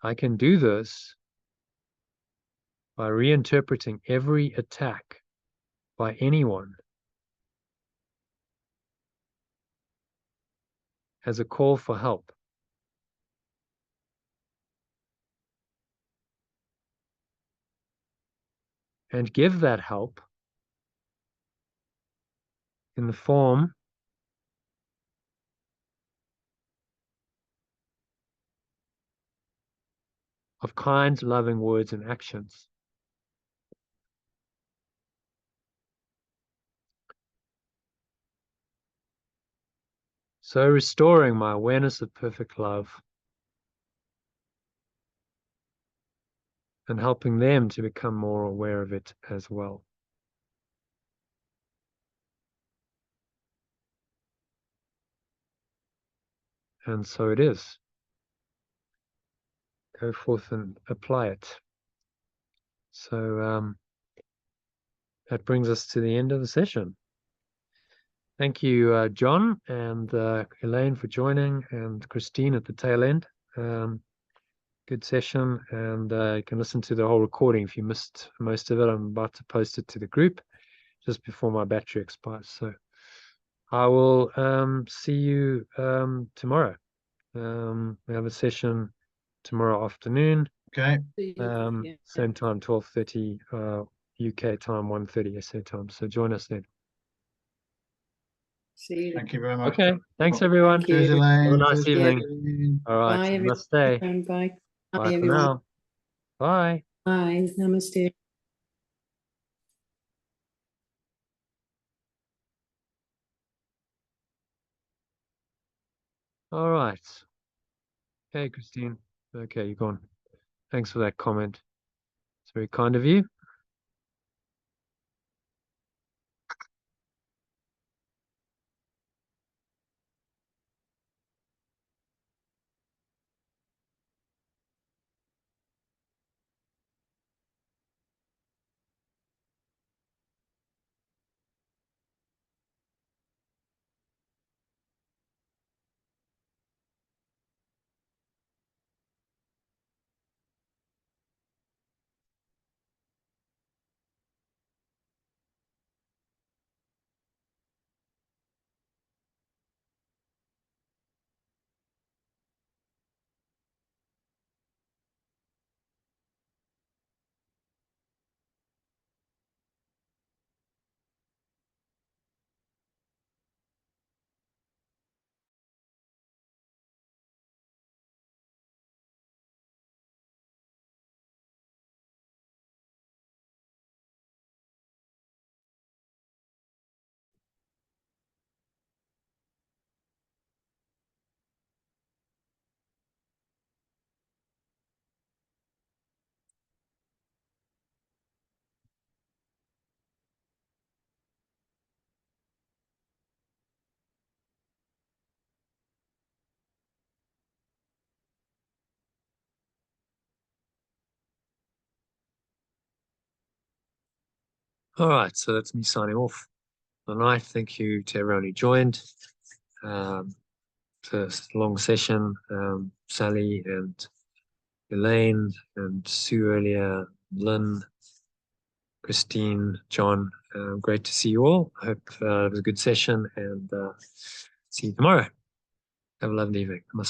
I can do this by reinterpreting every attack by anyone as a call for help. And give that help in the form of kind, loving words and actions. So restoring my awareness of perfect love and helping them to become more aware of it as well. And so it is. Go forth and apply it. So that brings us to the end of the session. Thank you, John and Elaine for joining, and Christine at the tail end. Good session, and you can listen to the whole recording if you missed most of it. I'm about to post it to the group just before my battery expires. So I will see you tomorrow. We have a session tomorrow afternoon. Okay. Same time, 12:30 UK time, 1:30 SA time. So join us then. See you. Thank you very much. Okay. Thanks, everyone. Thank you. Cheers, Elaine. Have a nice Cheers, evening. Christine. All right. Bye, Namaste. everyone. Bye. Bye for everyone. now. Bye. Bye. Namaste. All right. Okay, Christine. Okay, you're gone. Thanks for that comment. It's very kind of you. All right, so that's me signing off. All right, thank you to everyone who joined. It's a long session. Sally and Elaine and Sue earlier, Lynn, Christine, John. Great to see you all. I hope it was a good session, and see you tomorrow. Have a lovely evening.